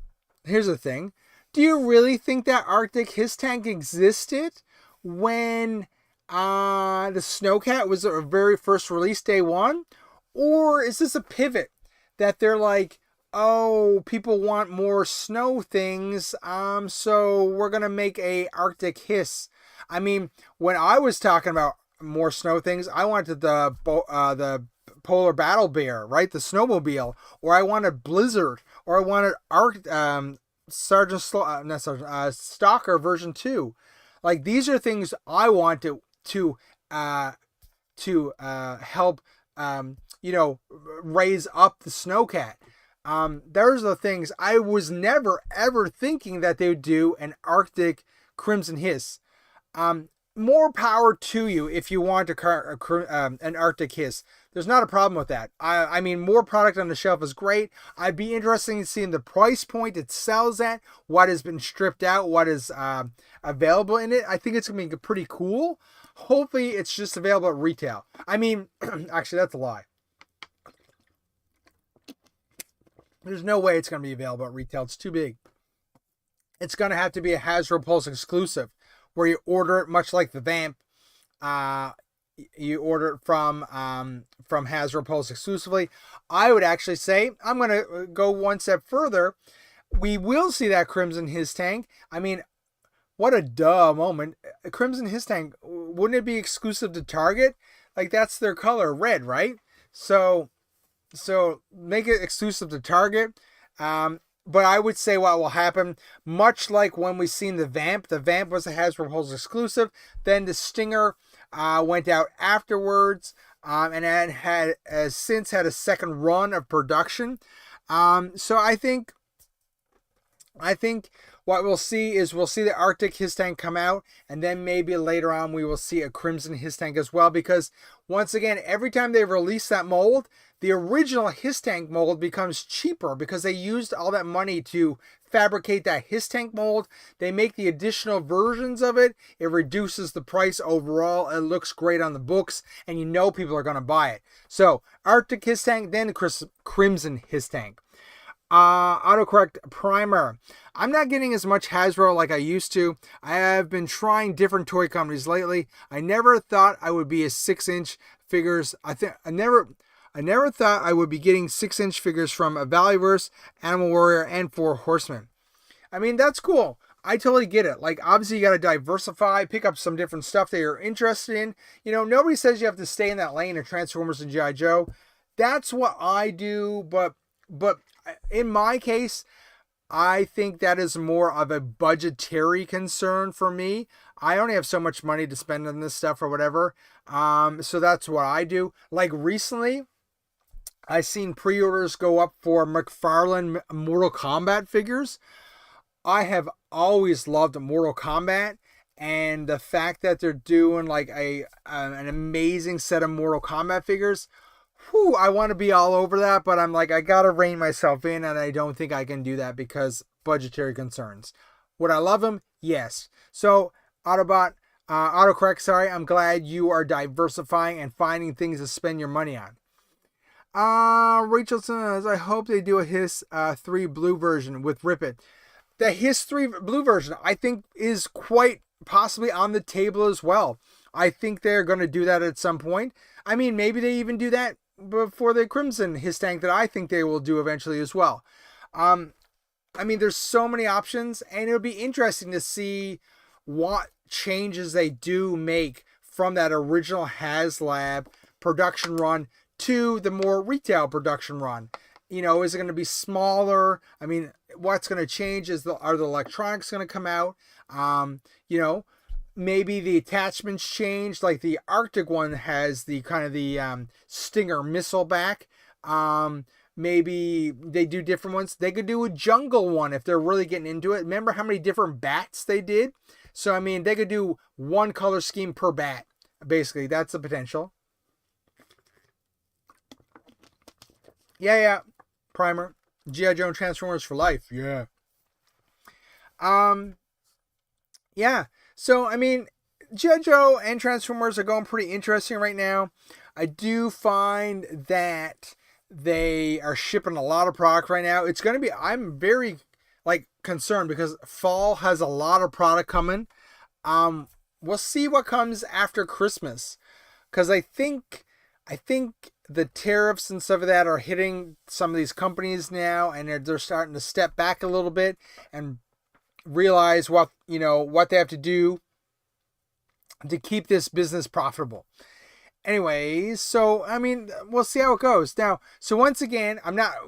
here's the thing. Do you really think that Arctic Hiss tank existed when the Snowcat was our very first release, day one? Or is this a pivot that they're like, oh, people want more snow things, so we're going to make a Arctic Hiss? I mean, when I was talking about more snow things, I wanted the Polar Battle Bear, right? The snowmobile. Or I wanted Blizzard. Or I wanted Stalker version 2. Like, these are things I want to help raise up the Snowcat. There's the things I was never ever thinking that they would do an Arctic Crimson Hiss. More power to you if you want an Arctic Hiss. There's not a problem with that. I mean, more product on the shelf is great. I'd be interested in seeing the price point it sells at, what has been stripped out, what is available in it. I think it's going to be pretty cool. Hopefully, it's just available at retail. I mean, actually, that's a lie. There's no way it's going to be available at retail. It's too big. It's going to have to be a Hasbro Pulse exclusive, where you order it much like the Vamp. You order it from Hasbro Pulse exclusively. I would actually say, I'm going to go one step further. We will see that Crimson Hiss tank. I mean, what a duh moment. A Crimson Hiss tank, wouldn't it be exclusive to Target? Like, that's their color, red, right? So make it exclusive to Target. But I would say what will happen, much like when we seen the Vamp was a Hasbro Pulse exclusive. Then the Stinger went out afterwards, and it has since had a second run of production. So I think what we'll see is we'll see the Arctic His Tank come out, and then maybe later on we will see a Crimson His Tank as well, because once again, every time they release that mold, the original His Tank mold becomes cheaper because they used all that money to fabricate that His Tank mold. They make the additional versions of it. It reduces the price overall. It looks great on the books, and you know people are going to buy it. So Arctic His Tank, then Crimson His Tank. Autocorrect primer. I'm not getting as much Hasbro like I used to. I have been trying different toy companies lately. I never thought I would be a 6-inch figures. I never thought I would be getting 6-inch figures from a Valleyverse, Animal Warrior, and 4 Horsemen. I mean, that's cool. I totally get it. Like, obviously, you got to diversify, pick up some different stuff that you're interested in. You know, nobody says you have to stay in that lane of Transformers and G.I. Joe. That's what I do, but in my case, I think that is more of a budgetary concern for me. I only have so much money to spend on this stuff or whatever. So that's what I do. Like recently, I seen pre-orders go up for McFarlane Mortal Kombat figures. I have always loved Mortal Kombat, and the fact that they're doing like an amazing set of Mortal Kombat figures, whew, I want to be all over that, but I'm like, I gotta rein myself in, and I don't think I can do that because budgetary concerns. Would I love them? Yes. So autocorrect, sorry, I'm glad you are diversifying and finding things to spend your money on. Rachel says, I hope they do a Hiss 3 blue version with Rip It. The Hiss 3 blue version, I think, is quite possibly on the table as well. I think they're going to do that at some point. I mean, maybe they even do that before the Crimson His Tank that I think they will do eventually as well. I mean, there's so many options, and it'll be interesting to see what changes they do make from that original HasLab production run to the more retail production run. You know, is it going to be smaller? I mean, what's going to change are the electronics going to come out? You know, maybe the attachments change, like the Arctic one has the kind of the Stinger missile back. Maybe they do different ones. They could do a jungle one if they're really getting into it. Remember how many different bats they did? So, I mean, they could do one color scheme per bat. Basically, that's the potential. Yeah. Primer. G.I. Joe Transformers for life. Yeah. Yeah. So, I mean, G.I. Joe and Transformers are going pretty interesting right now. I do find that they are shipping a lot of product right now. It's going to be, I'm very, concerned because fall has a lot of product coming. We'll see what comes after Christmas. Because I think the tariffs and stuff of that are hitting some of these companies now, and they're starting to step back a little bit and realize what they have to do to keep this business profitable. Anyways, so I mean, we'll see how it goes. Now, so once again,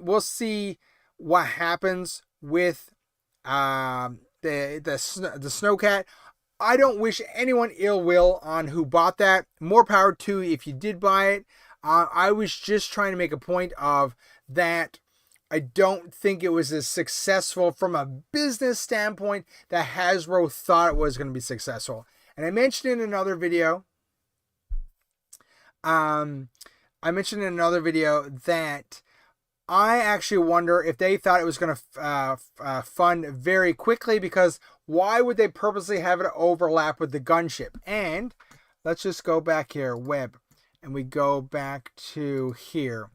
we'll see what happens with the Snowcat. I don't wish anyone ill will on who bought that. More power to you if you did buy it. I was just trying to make a point of that. I don't think it was as successful from a business standpoint that Hasbro thought it was going to be successful. And I mentioned in another video, that I actually wonder if they thought it was going to fund very quickly, because why would they purposely have it overlap with the gunship? And let's just go back here, web, and we go back to here.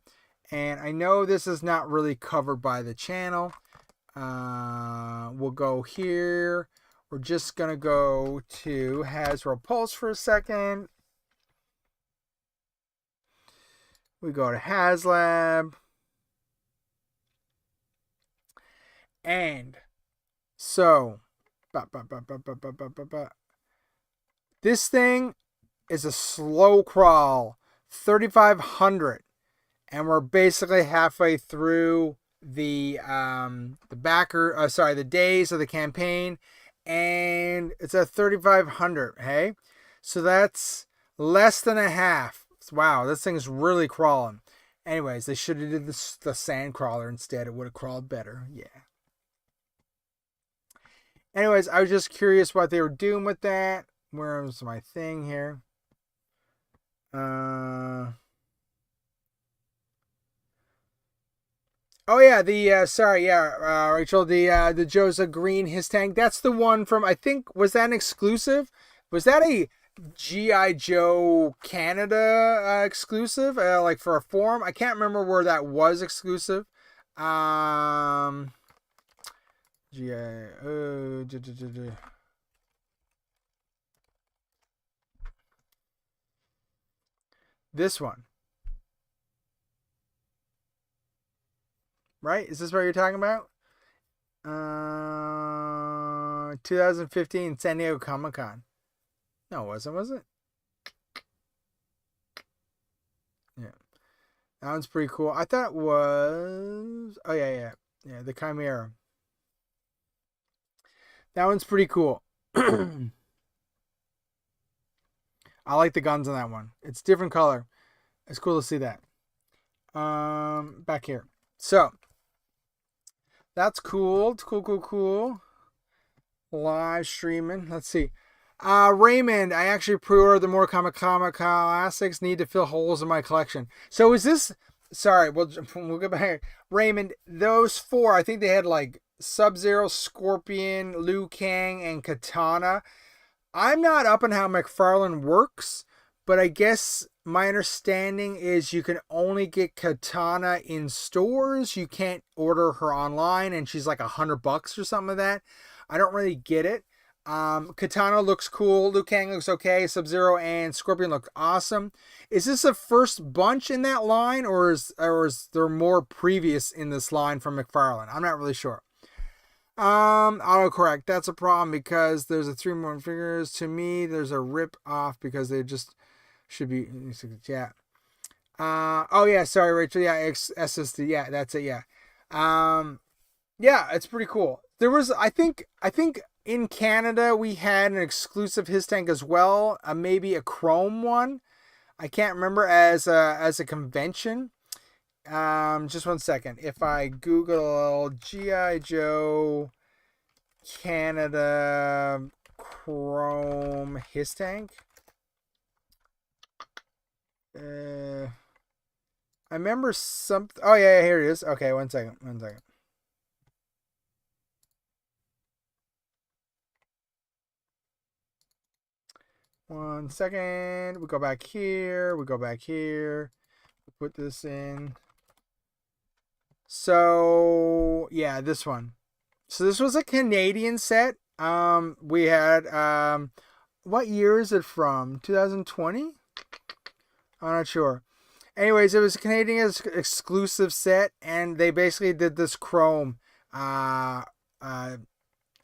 And I know this is not really covered by the channel. We'll go here. We're just going to go to Hasbro Pulse for a second. We go to HasLab. And so, this thing is a slow crawl, 3,500. And we're basically halfway through the days of the campaign, and it's at 3,500. Hey, so that's less than a half. Wow, this thing's really crawling. Anyways, they should have did the sand crawler instead. It would have crawled better. Yeah. Anyways, I was just curious what they were doing with that. Where's my thing here? Oh yeah, Rachel, the GIJoe green his tank. That's the one from, I think, was that an exclusive? Was that a GIJoe Canada exclusive? Like for a forum? I can't remember where that was exclusive. This one. Right? Is this what you're talking about? 2015 San Diego Comic-Con. No, it wasn't, was it? Yeah. That one's pretty cool. I thought it was... Oh, yeah. Yeah, the Chimera. That one's pretty cool. I like the guns on that one. It's different color. It's cool to see that. Back here. So, that's cool. It's cool. Live streaming. Let's see. Raymond, I actually pre-ordered the more Comic Classics. Need to fill holes in my collection. So is this... Sorry, we'll go back. Raymond, those four, I think they had like Sub-Zero, Scorpion, Liu Kang, and Katana. I'm not up on how McFarlane works, but I guess my understanding is you can only get Katana in stores. You can't order her online, and she's like $100 or something like that. I don't really get it. Katana looks cool. Liu Kang looks okay. Sub-Zero and Scorpion look awesome. Is this the first bunch in that line, or is there more previous in this line from McFarlane? I'm not really sure. Autocorrect. That's a problem because there's a 3 more figures. To me, there's a rip off because they just should be. Yeah. Oh yeah. Sorry, Rachel. Yeah. SSD. Yeah. That's it. Yeah. Yeah. It's pretty cool. There was, I think in Canada we had an exclusive his tank as well. Maybe a chrome one. I can't remember as a convention. Just one second. If I Google GIJoe Canada Chrome his tank, I remember something. Oh yeah, here it is. Okay, one second. One second. We go back here. We put this in. So yeah, this one. So this was a Canadian set. We had what year is it from? 2020? I'm not sure. Anyways, it was a Canadian exclusive set, and they basically did this chrome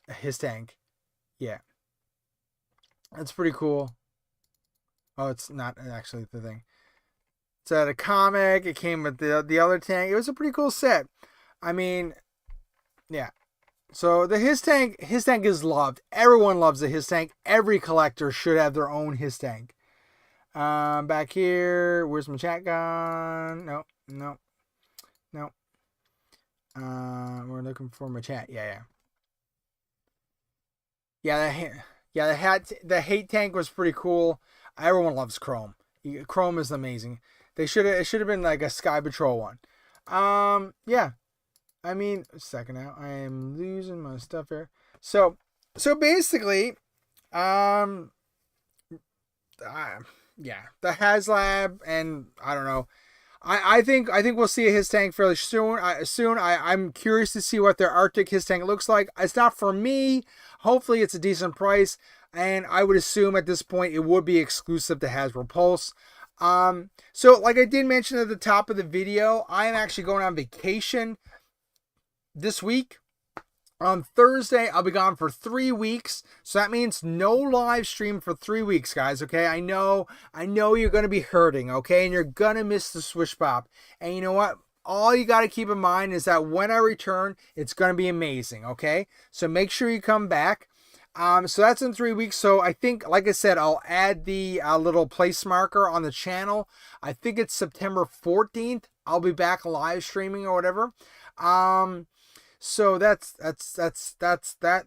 his tank. Yeah. That's pretty cool. Oh, it's not actually the thing. It's at a comic. It came with the other tank. It was a pretty cool set. I mean, yeah. So the his tank is loved. Everyone loves the his tank. Every collector should have their own his tank. Back here, where's my chat gone? No. We're looking for my chat. Yeah. The hate tank was pretty cool. Everyone loves Chrome. Chrome is amazing. It should have been like a Sky Patrol one. Yeah. I mean, a second now. I am losing my stuff here. So basically, yeah, the HasLab, and I don't know. I think we'll see a his tank fairly soon. I'm curious to see what their Arctic his tank looks like. It's not for me. Hopefully, it's a decent price, and I would assume at this point it would be exclusive to Hasbro Pulse. So like I did mention at the top of the video, I am actually going on vacation this week. On Thursday, I'll be gone for 3 weeks. So that means no live stream for 3 weeks, guys. Okay, I know you're going to be hurting, okay? And you're going to miss the SwishPOP. And you know what? all you got to keep in mind is that when I return, it's going to be amazing, okay? So make sure you come back. So that's in 3 weeks. So I think, like I said, I'll add the little place marker on the channel. I think it's September 14th. I'll be back live streaming or whatever. So that's that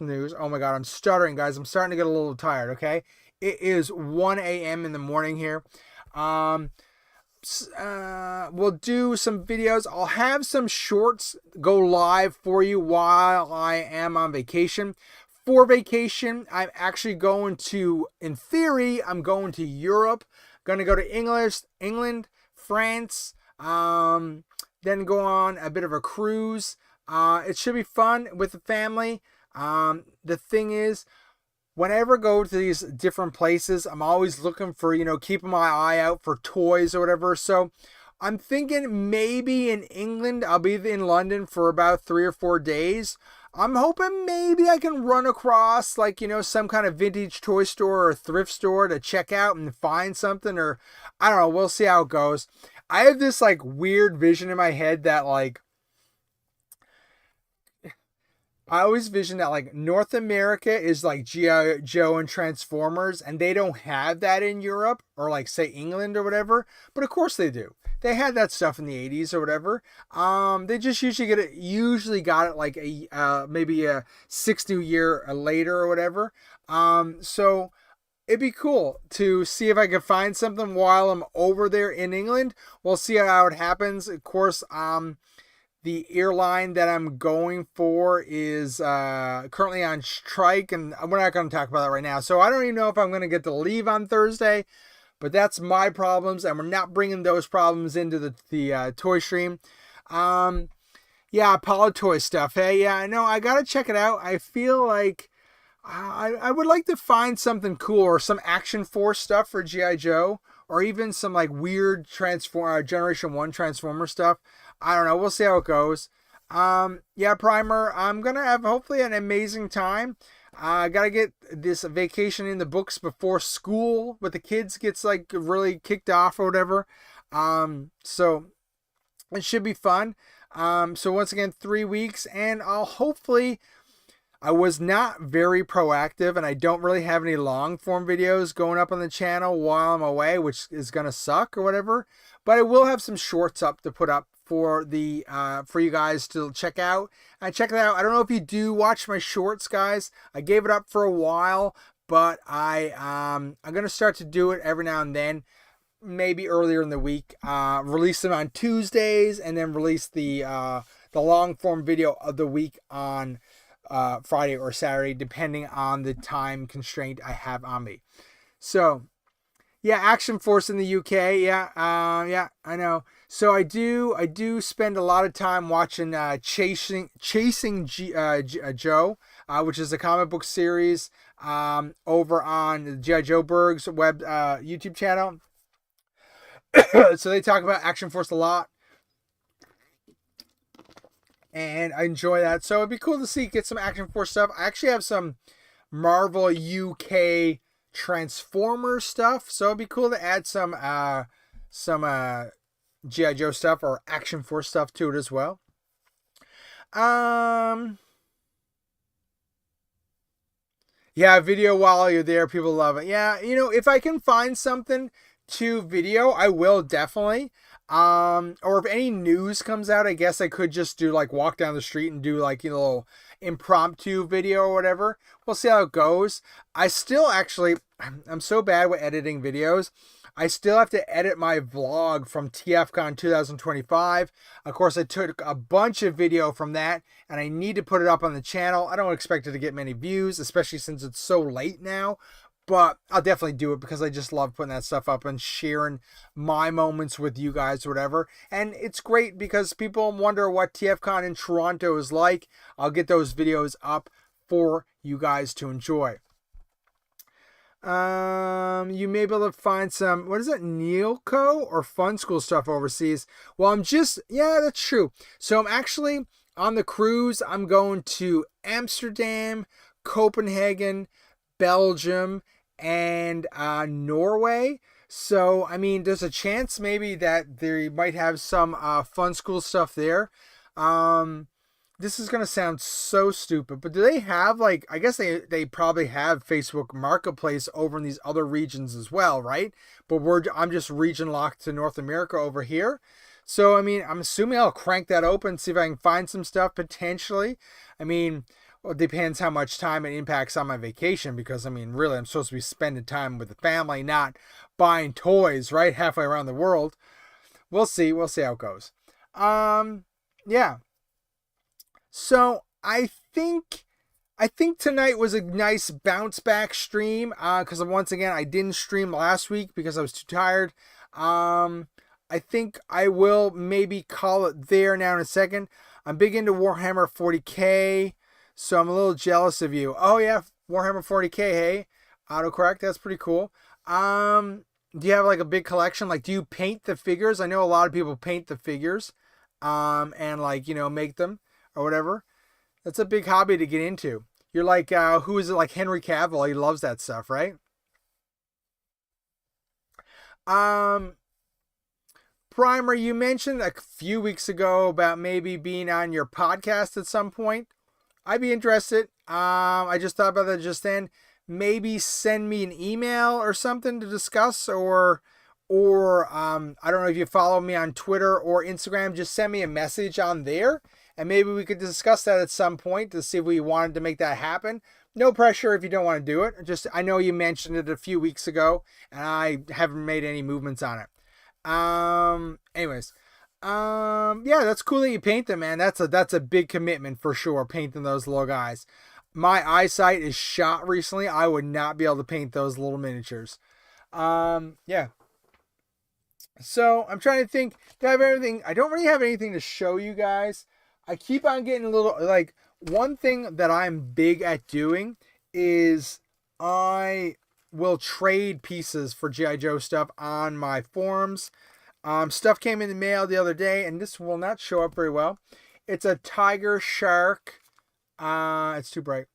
news. Oh my God, I'm stuttering, guys. I'm starting to get a little tired. Okay, it is 1 a.m. in the morning here. We'll do some videos. I'll have some shorts go live for you while I am on vacation. For vacation, I'm actually going to, in theory, I'm going to Europe. Going to go to England, France, then go on a bit of a cruise. It should be fun with the family. The thing is, whenever I go to these different places, I'm always looking for, keeping my eye out for toys or whatever. So I'm thinking maybe in England, I'll be in London for about 3 or 4 days. I'm hoping maybe I can run across some kind of vintage toy store or thrift store to check out and find something, or I don't know. We'll see how it goes. I have this weird vision in my head that I always vision that North America is GIJoe and Transformers, and they don't have that in Europe or say England or whatever. But of course they do. They had that stuff in the 80s or whatever. They just usually got it maybe a 60 year later or whatever. So it'd be cool to see if I can find something while I'm over there in England. We'll see how it happens. Of course, the airline that I'm going for is currently on strike, and we're not going to talk about that right now. So I don't even know if I'm going to get to leave on Thursday, but that's my problems, and we're not bringing those problems into the toy stream. Yeah, Apollo toy stuff. Hey, yeah, I know. I got to check it out. I feel like I would like to find something cool or some Action Force stuff for GIJoe, or even some weird Generation 1 Transformer stuff. I don't know. We'll see how it goes. Yeah, Primer, I'm going to have hopefully an amazing time. I got to get this vacation in the books before school with the kids gets really kicked off or whatever. So it should be fun. So once again, 3 weeks, and I was not very proactive, and I don't really have any long form videos going up on the channel while I'm away, which is going to suck or whatever. But I will have some shorts up to put up for you guys to check out. And check that out. I don't know if you do watch my shorts, guys. I gave it up for a while, but I'm going to start to do it every now and then, maybe earlier in the week. Release them on Tuesdays, and then release the long form video of the week on Friday or Saturday, depending on the time constraint I have on me. So yeah, Action Force in the UK. Yeah, I know. So I do spend a lot of time watching Chasing Joe, which is a comic book series over on the GIJoe Berg's web YouTube channel. So they talk about Action Force a lot, and I enjoy that. So it'd be cool to get some Action Force stuff. I actually have some Marvel UK Transformers stuff, so it'd be cool to add some GIJoe stuff or Action Force stuff to it as well. Yeah, video while you're there, people love it. Yeah, if I can find something to video, I will definitely. Or if any news comes out, I guess I could just do walk down the street and do a little impromptu video or whatever. We'll see how it goes. I'm so bad with editing videos. I still have to edit my vlog from TFCon 2025. Of course, I took a bunch of video from that, and I need to put it up on the channel. I don't expect it to get many views, especially since it's so late now. But I'll definitely do it because I just love putting that stuff up and sharing my moments with you guys or whatever. And it's great because people wonder what TFCon in Toronto is like. I'll get those videos up for you guys to enjoy. You may be able to find some, what is it, Neilco or Fun School stuff overseas. Well, yeah, that's true. So I'm actually on the cruise. I'm going to Amsterdam, Copenhagen, Belgium, and Norway. So, I mean, there's a chance maybe that they might have some fun school stuff there. This is going to sound so stupid, but do they have, like, I guess they probably have Facebook Marketplace over in these other regions as well, right? But I'm just region locked to North America over here. So, I mean, I'm assuming I'll crank that open, see if I can find some stuff potentially. I mean, well, it depends how much time it impacts on my vacation, because, I mean, really, I'm supposed to be spending time with the family, not buying toys, right? Halfway around the world. We'll see. We'll see how it goes. Yeah. So I think tonight was a nice bounce back stream, because once again I didn't stream last week because I was too tired. I think I will maybe call it there now in a second. I'm big into Warhammer 40k, so I'm a little jealous of you. Oh yeah, Warhammer 40k, hey, autocorrect, that's pretty cool. Do you have like a big collection? Like, do you paint the figures? I know a lot of people paint the figures, and like, you know, make them or whatever. That's a big hobby to get into. You're like, who is it? Like Henry Cavill. He loves that stuff, right? Primer, you mentioned a few weeks ago about maybe being on your podcast at some point. I'd be interested. I just thought about that just then. Maybe send me an email or something to discuss, or I don't know if you follow me on Twitter or Instagram, just send me a message on there, and maybe we could discuss that at some point to see if we wanted to make that happen. No pressure if you don't want to do it. Just, I know you mentioned it a few weeks ago, and I haven't made any movements on it. Anyways, yeah, that's cool that you paint them, man. That's a big commitment for sure, painting those little guys. My eyesight is shot recently. I would not be able to paint those little miniatures. Yeah. So I'm trying to think, do I have everything? I don't really have anything to show you guys. I keep on getting a little, like, one thing that I'm big at doing is I will trade pieces for GIJoe stuff on my forums. Stuff came in the mail the other day, and this will not show up very well. It's a tiger shark. It's too bright.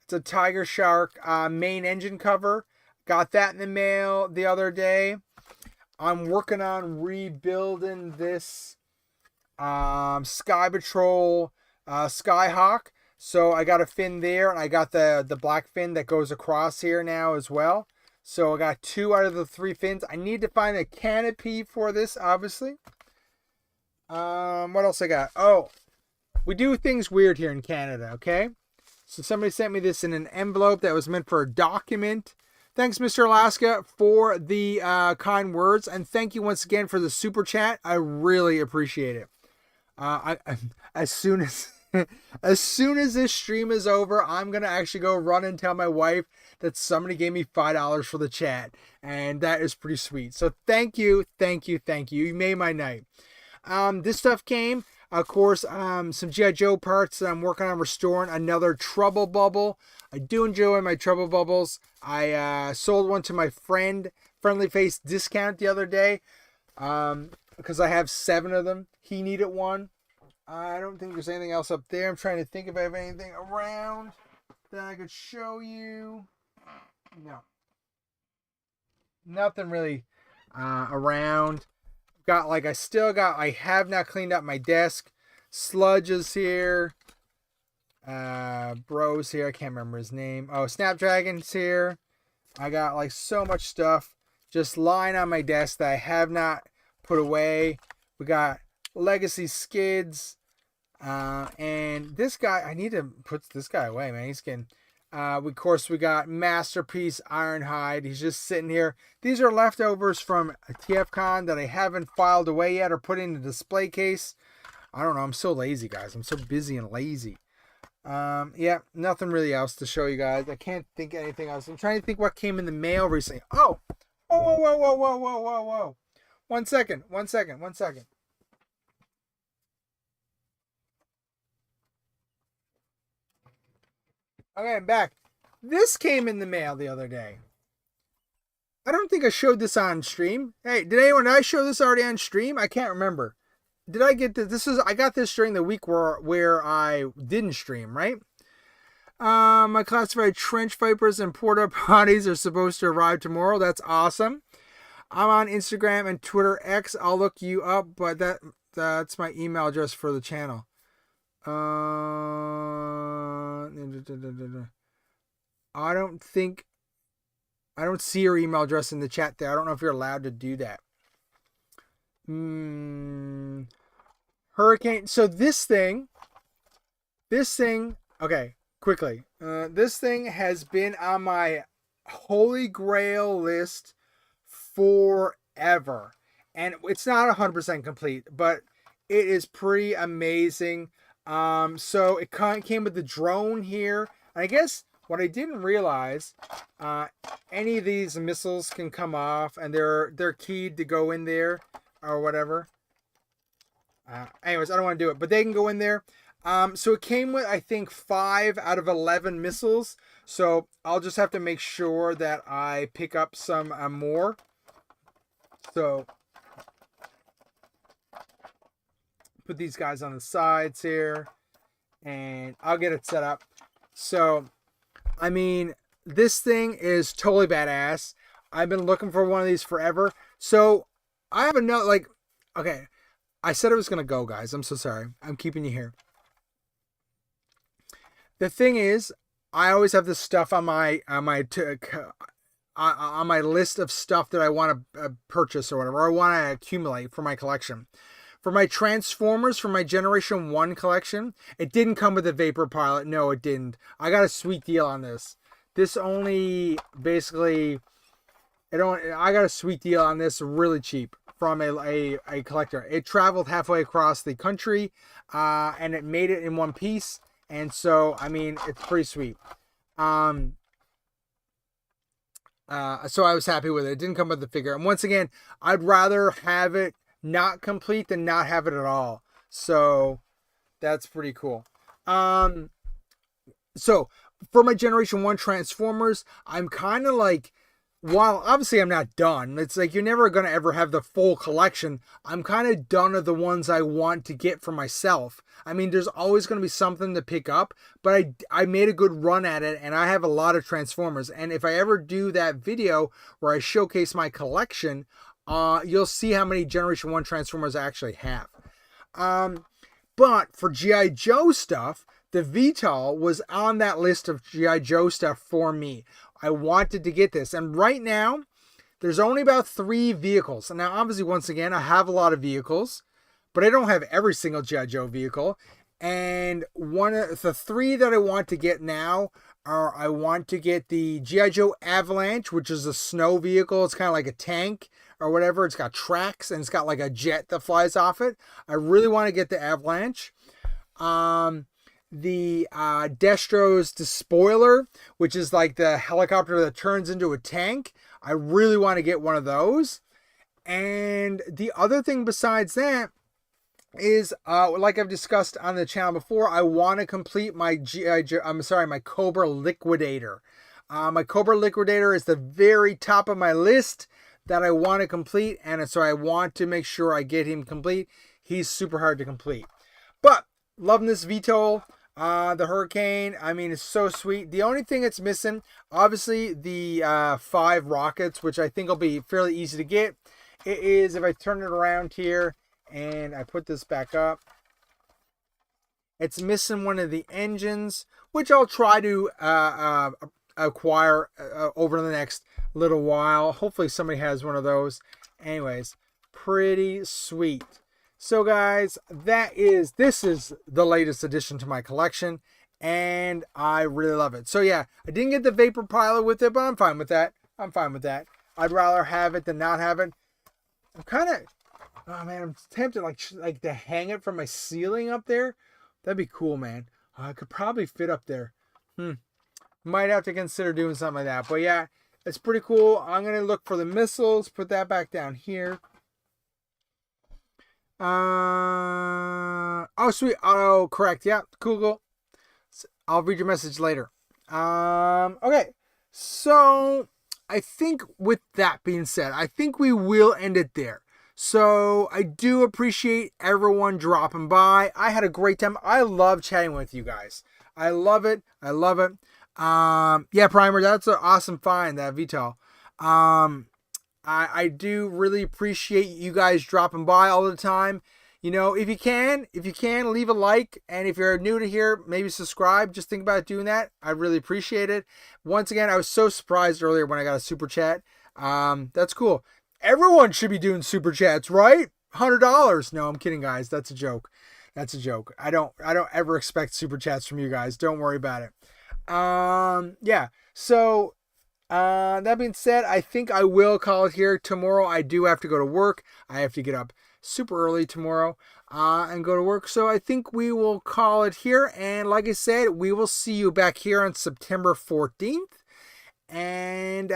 It's a tiger shark main engine cover. Got that in the mail the other day. I'm working on rebuilding this Sky Patrol Skyhawk. So I got a fin there, and I got the black fin that goes across here now as well. So I got 2 out of the 3 fins. I need to find a canopy for this, obviously. What else I got? Oh, we do things weird here in Canada, okay? So somebody sent me this in an envelope that was meant for a document. Thanks, Mr. Alaska, for the kind words, and thank you once again for the super chat. I really appreciate it. As soon as this stream is over, I'm gonna actually go run and tell my wife that somebody gave me $5 for the chat, and that is pretty sweet. So thank you. You made my night. This stuff came, of course, some GIJoe parts that I'm working on restoring. Another trouble bubble. I do enjoy my trouble bubbles. I sold one to my friend, Friendly Face Discount, the other day, because I have 7 of them. He needed one. I don't think there's anything else up there. I'm trying to think if I have anything around that I could show you. No. Nothing really around. I have not cleaned up my desk. Sludge is here. Bro's here. I can't remember his name. Oh, Snapdragon's here. I got like so much stuff just lying on my desk that I have not put away. We got Legacy Skids. And this guy, I need to put this guy away, man. He's getting... of course, we got Masterpiece Ironhide. He's just sitting here. These are leftovers from TFCon that I haven't filed away yet or put in the display case. I don't know. I'm so lazy, guys. I'm so busy and lazy. Yeah, nothing really else to show you guys. I can't think of anything else. I'm trying to think what came in the mail recently. Oh! Whoa. One second. Okay, I'm back. This came in the mail the other day. I don't think I showed this on stream. Hey, did I show this already on stream? I can't remember. Did I get this? I got this during the week where I didn't stream, right? My classified trench vipers and porta potties are supposed to arrive tomorrow. That's awesome. I'm on Instagram and Twitter X. I'll look you up, but that's my email address for the channel. I don't see your email address in the chat there. I don't know if you're allowed to do that. Hurricane. So this thing, okay, quickly. This thing has been on my Holy Grail list forever. And it's not 100% complete, but it is pretty amazing. So it came with the drone here. And I guess what I didn't realize, any of these missiles can come off, and they're keyed to go in there or whatever. Anyways, I don't want to do it, but they can go in there. So it came with, I think, 5 out of 11 missiles. So I'll just have to make sure that I pick up some more. So put these guys on the sides here, and I'll get it set up. So, I mean, this thing is totally badass. I've been looking for one of these forever. So I have a note, like, okay, I said I was going to go, guys. I'm so sorry. I'm keeping you here. The thing is, I always have this stuff on my list of stuff that I want to purchase or whatever, or I want to accumulate for my collection. For my Transformers, for my Generation 1 collection, it didn't come with a Vapor Pilot. No, it didn't. I got a sweet deal on this. This only, basically, I got a sweet deal on this, really cheap, from a collector. It traveled halfway across the country, and it made it in one piece. And so, I mean, it's pretty sweet. So I was happy with it. It didn't come with the figure. And once again, I'd rather have it not complete than not have it at all. So that's pretty cool. So for my Generation 1 Transformers, I'm kind of like, while obviously I'm not done, it's like you're never going to ever have the full collection. I'm kind of done of the ones I want to get for myself. I mean, there's always going to be something to pick up, but I made a good run at it, and I have a lot of Transformers. And if I ever do that video where I showcase my collection, you'll see how many Generation 1 Transformers I actually have. But for G.I. Joe stuff, the VTOL was on that list of G.I. Joe stuff for me. I wanted to get this. And right now, there's only about 3 vehicles. And now, obviously, once again, I have a lot of vehicles, but I don't have every single G.I. Joe vehicle. And one of the 3 that I want to get now are, I want to get the G.I. Joe Avalanche, which is a snow vehicle. It's kind of like a tank or whatever. It's got tracks, and it's got like a jet that flies off it. I really want to get the Avalanche. The Destro's Despoiler, which is like the helicopter that turns into a tank. I really want to get one of those. And the other thing besides that is, like I've discussed on the channel before, I want to complete my my Cobra Liquidator. My Cobra Liquidator is the very top of my list that I want to complete, and so I want to make sure I get him complete. He's super hard to complete. But loving this VTOL. The Hurricane, I mean, it's so sweet. The only thing it's missing, obviously, the 5 rockets, which I think will be fairly easy to get. It is, if I turn it around here and I put this back up, it's missing one of the engines, which I'll try to acquire over the next little while. Hopefully somebody has one of those. Anyways, pretty sweet. So guys, this is the latest addition to my collection, and I really love it. So yeah, I didn't get the Vapor Pilot with it, but I'm fine with that. I'd rather have it than not have it. I'm kind of, oh man, I'm tempted like to hang it from my ceiling up there. That'd be cool, man. I could probably fit up there. Might have to consider doing something like that. But yeah, it's pretty cool. I'm gonna look for the missiles. Put that back down here. Oh sweet, auto correct. Yeah, cool. I'll read your message later. Okay, so I think with that being said, I think we will end it there. So I do appreciate everyone dropping by. I had a great time. I love chatting with you guys. I love it. Yeah, Primer, that's an awesome find, that VTOL. I do really appreciate you guys dropping by all the time. You know, if you can, leave a like. And if you're new to here, maybe subscribe. Just think about doing that. I really appreciate it. Once again, I was so surprised earlier when I got a super chat. That's cool. Everyone should be doing super chats, right? $100. No, I'm kidding, guys. That's a joke. That's a joke. I don't ever expect super chats from you guys. Don't worry about it. Yeah. So, that being said, I think I will call it here. Tomorrow I do have to go to work. I have to get up super early tomorrow, and go to work. So I think we will call it here. And like I said, we will see you back here on September 14th. And,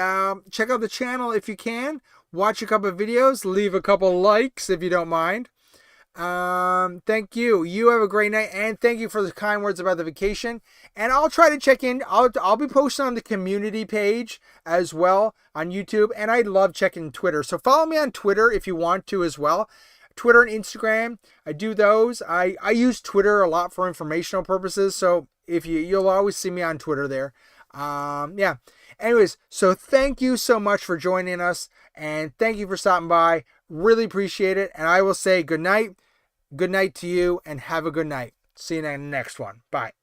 check out the channel if you can. Watch a couple of videos. Leave a couple likes if you don't mind. Thank you. You have a great night, and thank you for the kind words about the vacation. And I'll try to check in. I'll be posting on the community page as well on YouTube, and I love checking Twitter. So follow me on Twitter if you want to as well. Twitter and Instagram, I do those. I use Twitter a lot for informational purposes, so if you'll always see me on Twitter there. Yeah. Anyways, so thank you so much for joining us, and thank you for stopping by. Really appreciate it, and I will say good night. Good night to you, and have a good night. See you in the next one. Bye.